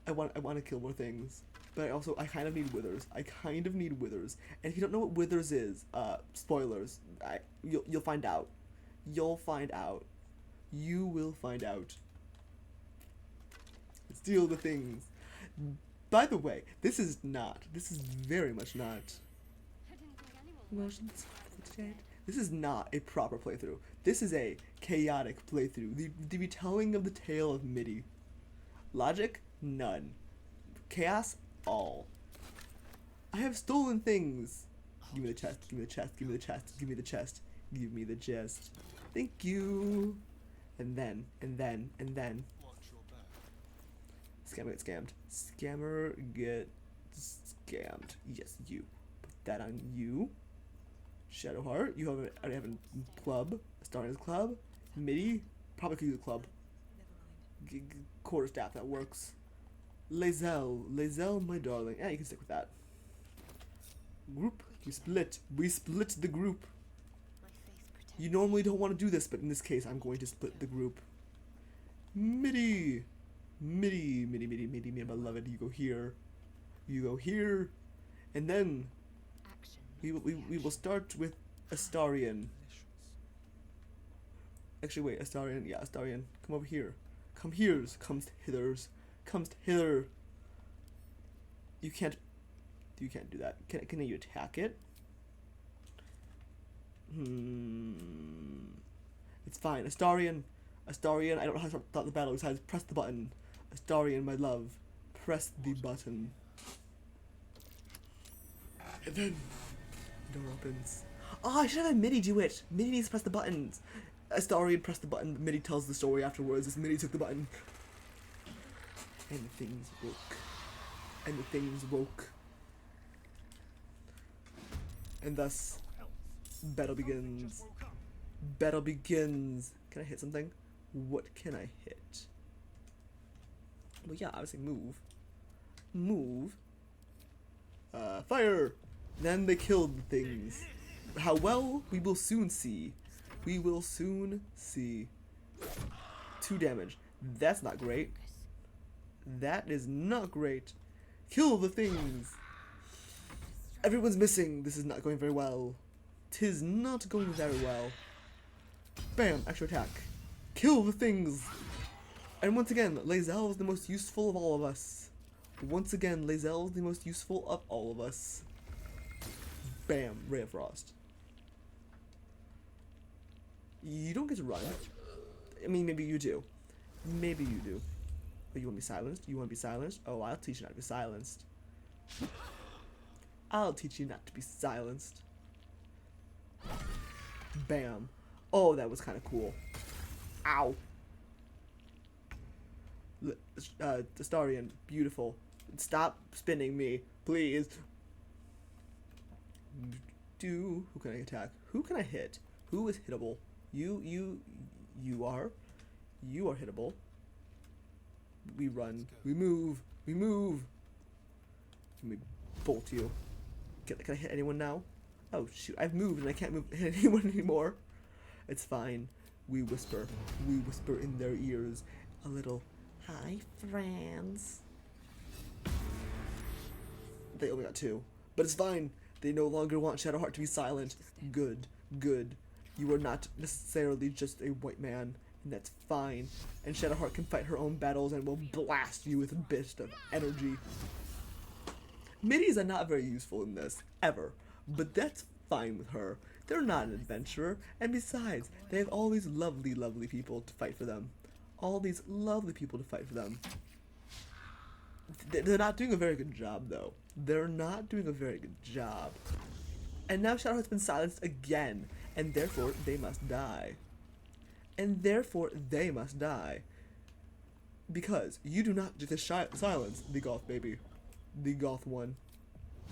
I want to kill more things, but I kind of need withers. I kind of need withers. And if you don't know what withers is, spoilers. You'll find out. You'll find out. You will find out. Steal the things. By the way, this is very much not. This is not a proper playthrough. This is a chaotic playthrough. The retelling of the tale of Midi. Logic? None. Chaos? All. I have stolen things. Give me the chest. Give me the chest. Give me the chest. Give me the chest. Give me the chest. Thank you. And then. Scammer get scammed. Scammer get scammed. Yes, you. Put that on you. Shadowheart, you already have a club. Astarion's club. Midi, probably could use a club. Quarterstaff, that works. Lae'zel, my darling. Yeah, you can stick with that. Group, we split the group. You normally don't want to do this, but in this case, I'm going to split the group. Midi, my beloved, you go here. You go here. And then we will start with Astarion. Actually, wait, Astarion. Yeah, Astarion. Come over here. Come here's. Comes hithers. Comes hither. You can't do that. Can you attack it? It's fine. Astarion, I don't know how to start the battle besides press the button. Astarion, my love, press the button. And then the door opens. Oh, I should have had Midi do it. Midi needs to press the buttons. Astarion pressed the button, but Midi tells the story afterwards as Midi took the button. And the things woke. And thus, battle begins. Battle begins. Can I hit something? What can I hit? Well, yeah, obviously move. Move. Fire! Then they killed the things. How well? We will soon see. We will soon see. 2 damage. That's not great. That is not great. Kill the things. Everyone's missing. This is not going very well. 'Tis not going very well. Bam! Extra attack. Kill the things. And once again, Lae'zel is the most useful of all of us. Once again, Lae'zel is the most useful of all of us. Bam! Ray of Frost. You don't get to run. I mean, maybe you do. Maybe you do. Oh, you want to be silenced? You want to be silenced? Oh, I'll teach you not to be silenced. I'll teach you not to be silenced. Bam. Oh, that was kind of cool. Ow. Astarion, beautiful. Stop spinning me, please. Who can I attack? Who can I hit? Who is hittable? You are hittable. We run. We move. Let me bolt you. Can I hit anyone now? Oh shoot! I've moved and I can't hit anyone anymore. It's fine. We whisper. We whisper in their ears a little. Hi, friends. They only got 2. But it's fine. They no longer want Shadowheart to be silent. Good, good. You are not necessarily just a white man, and that's fine. And Shadowheart can fight her own battles and will blast you with a bit of energy. Midis are not very useful in this, ever. But that's fine with her. They're not an adventurer, and besides, they have all these lovely, lovely people to fight for them. All these lovely people to fight for them. They're not doing a very good job, though. They're not doing a very good job. And now Shadowheart's been silenced again, and therefore they must die. And therefore they must die. Because you do not get to silence the Goth baby. The Goth one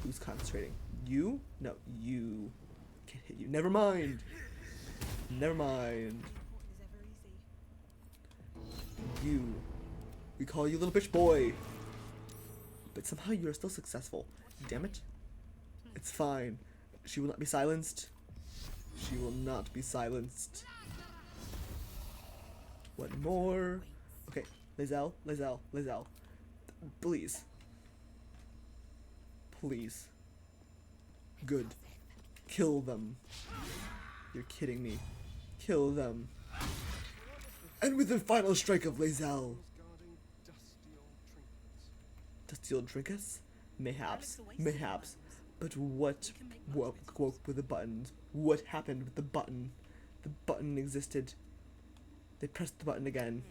who's concentrating. You? No, you. Can't hit you. Never mind. Never mind. You. We call you little bitch boy. But somehow you are still successful. Damn it. It's fine. She will not be silenced. She will not be silenced. One more. Okay, Lizelle. Please. Please. Good. Kill them. You're kidding me. Kill them. And with the final strike of Lizelle. Dusty old trinkets? Mayhaps. Mayhaps. But what woke with the buttons? What happened with the button? The button existed. They pressed the button again.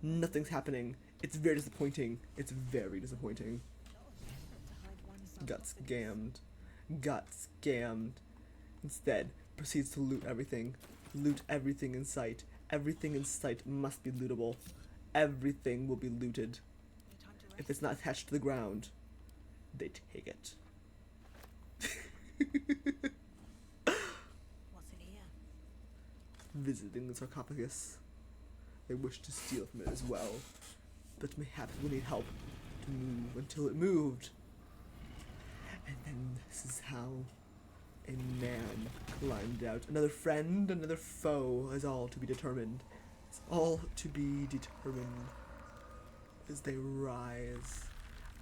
Nothing's happening. It's very disappointing. It's very disappointing. Got scammed. Got scammed. Instead, proceeds to loot everything. Loot everything in sight. Everything in sight must be lootable. Everything will be looted. If it's not attached to the ground, they take it. What's in here? Visiting the sarcophagus. They wish to steal from it as well, but mayhaps we need help to move until it moved. And then this is how a man climbed out. Another friend, another foe is all to be determined. It's all to be determined as they rise.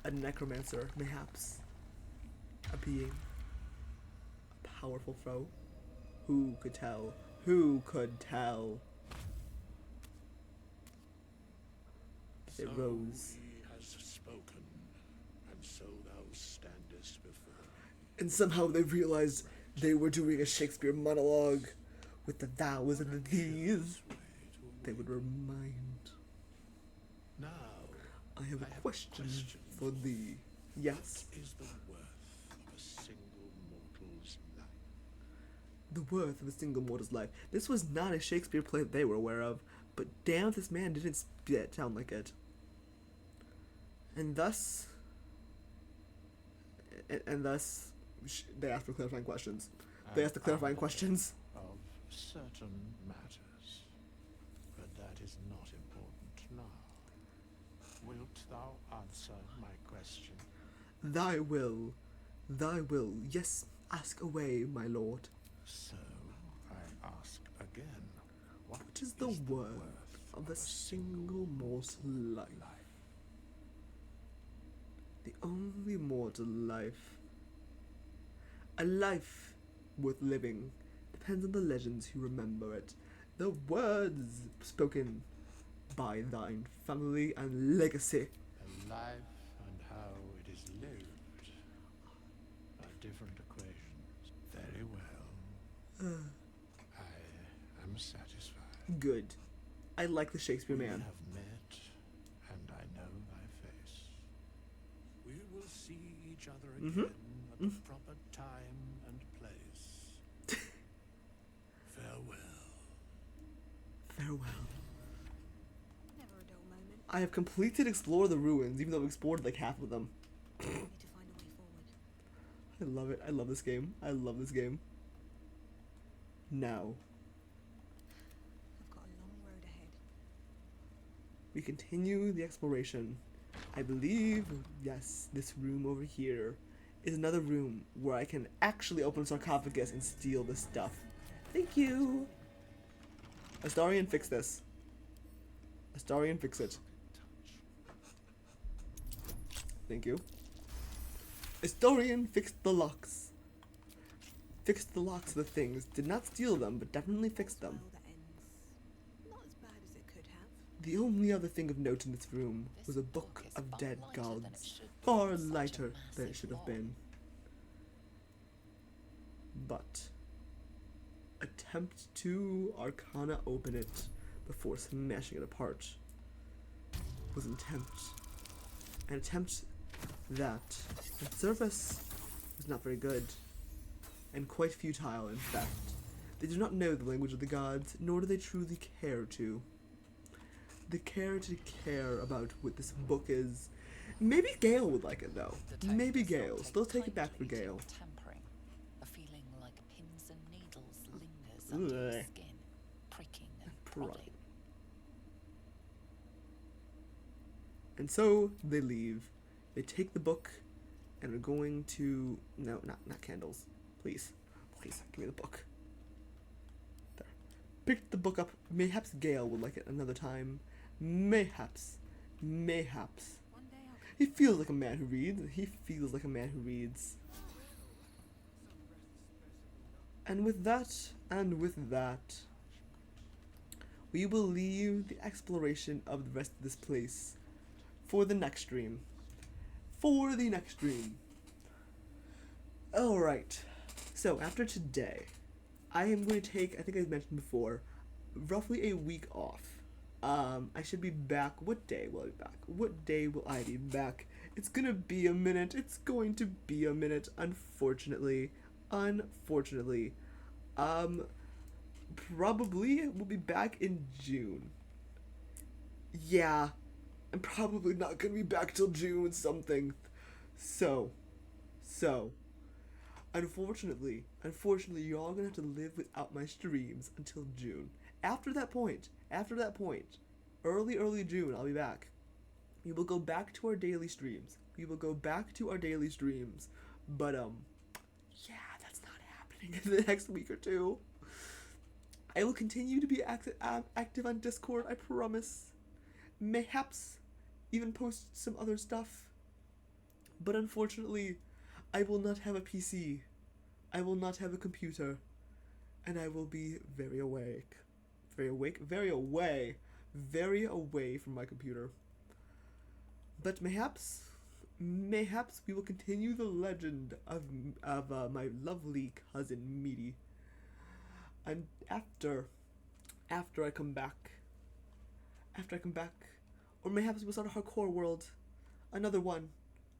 A necromancer, mayhaps. A being. A powerful foe. Who could tell? Who could tell? They rose. He has spoken, and so thou standest before me. And somehow they realized they were doing a Shakespeare monologue with the thous and the these. They would remind. Now, I have a question for thee. Yes. what is the worth of a single mortal's life? The worth of a single mortal's life. This was not a Shakespeare play that they were aware of, but damn, this man didn't sound like it. And thus, they asked for clarifying questions. They asked the clarifying questions. Of certain matters, but that is not important now. Wilt thou answer my question? Thy will, yes, ask away, my lord. So, I ask again, What is the worth of a single mortal life? The only mortal life. A life worth living depends on the legends who remember it, the words spoken by thine family and legacy. A life and how it is lived are different equations. Very well. I am satisfied. Good. I like the Shakespeare We man. have met, and I know thy face. We will see each other again at the proper time and place. Farewell. Farewell. Never a dull moment. I have completed Explore the Ruins, even though I've explored like half of them. We need to find a way forward. I love it. I love this game. I love this game. Now, I've got a long road ahead. we continue the exploration. I believe, yes, this room over here is another room where I can actually open a sarcophagus and steal the stuff. Thank you! Astarion, fix this. Astarion, fix it. Thank you. Historian fixed the locks. Fixed the locks of the things. Did not steal them, but definitely fixed them. Well, that ends not as bad as it could have. The only other thing of note in this room was a book is of far dead lighter than it gods. should be Far for such a lighter than it massive should have log. been. But attempt to Arcana open it before smashing it apart was an attempt that on surface was not very good and quite futile in fact. They do not know the language of the gods, nor do they truly care to. They care about what this book is. Maybe Gale would like it though. The tone Maybe does not Gale. Still take it back for kindly to Gale. tampering. A feeling like pins and needles lingers under your Ugh. skin, pricking and Prodding. prodding. And so they leave. They take the book and are going to no, not candles. Please. Please, give me the book. There. Picked the book up. Mayhaps Gale would like it another time. Mayhaps. One day I'll He feels like a man who reads. He feels like a man who reads. And with that, we will leave the exploration of the rest of this place for the next stream. Alright, so after today, I am going to take, I think I mentioned before, roughly a week off. I should be back. What day will I be back? What day will I be back? It's gonna be a minute. It's going to be a minute, unfortunately. Probably we'll be back in June. Yeah, I'm probably not gonna be back till June something. So, unfortunately, you're all gonna have to live without my streams until June. After that point, early June, I'll be back. We will go back to our daily streams. But, yeah, that's not happening in the next week or two. I will continue to be active on Discord, I promise. Mayhaps even post some other stuff. But unfortunately, I will not have a PC. I will not have a computer. And I will be very away from my computer. But mayhaps we will continue the legend of my lovely cousin Midi. And after I come back, or mayhaps we'll start a hardcore world, another one,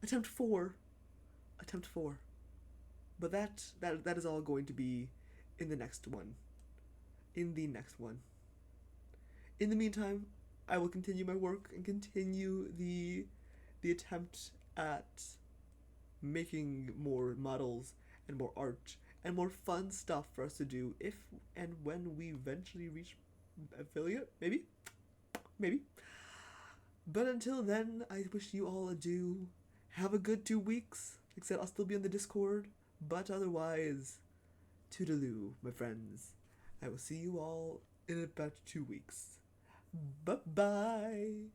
attempt 4. But that is all going to be in the next one. In the meantime, I will continue my work and continue the attempt at making more models and more art and more fun stuff for us to do if and when we eventually reach affiliate, maybe. But until then, I wish you all adieu. Have a good 2 weeks. Like I said, I'll still be on the Discord, but otherwise, toodaloo, my friends. I will see you all in about 2 weeks. Bye-bye.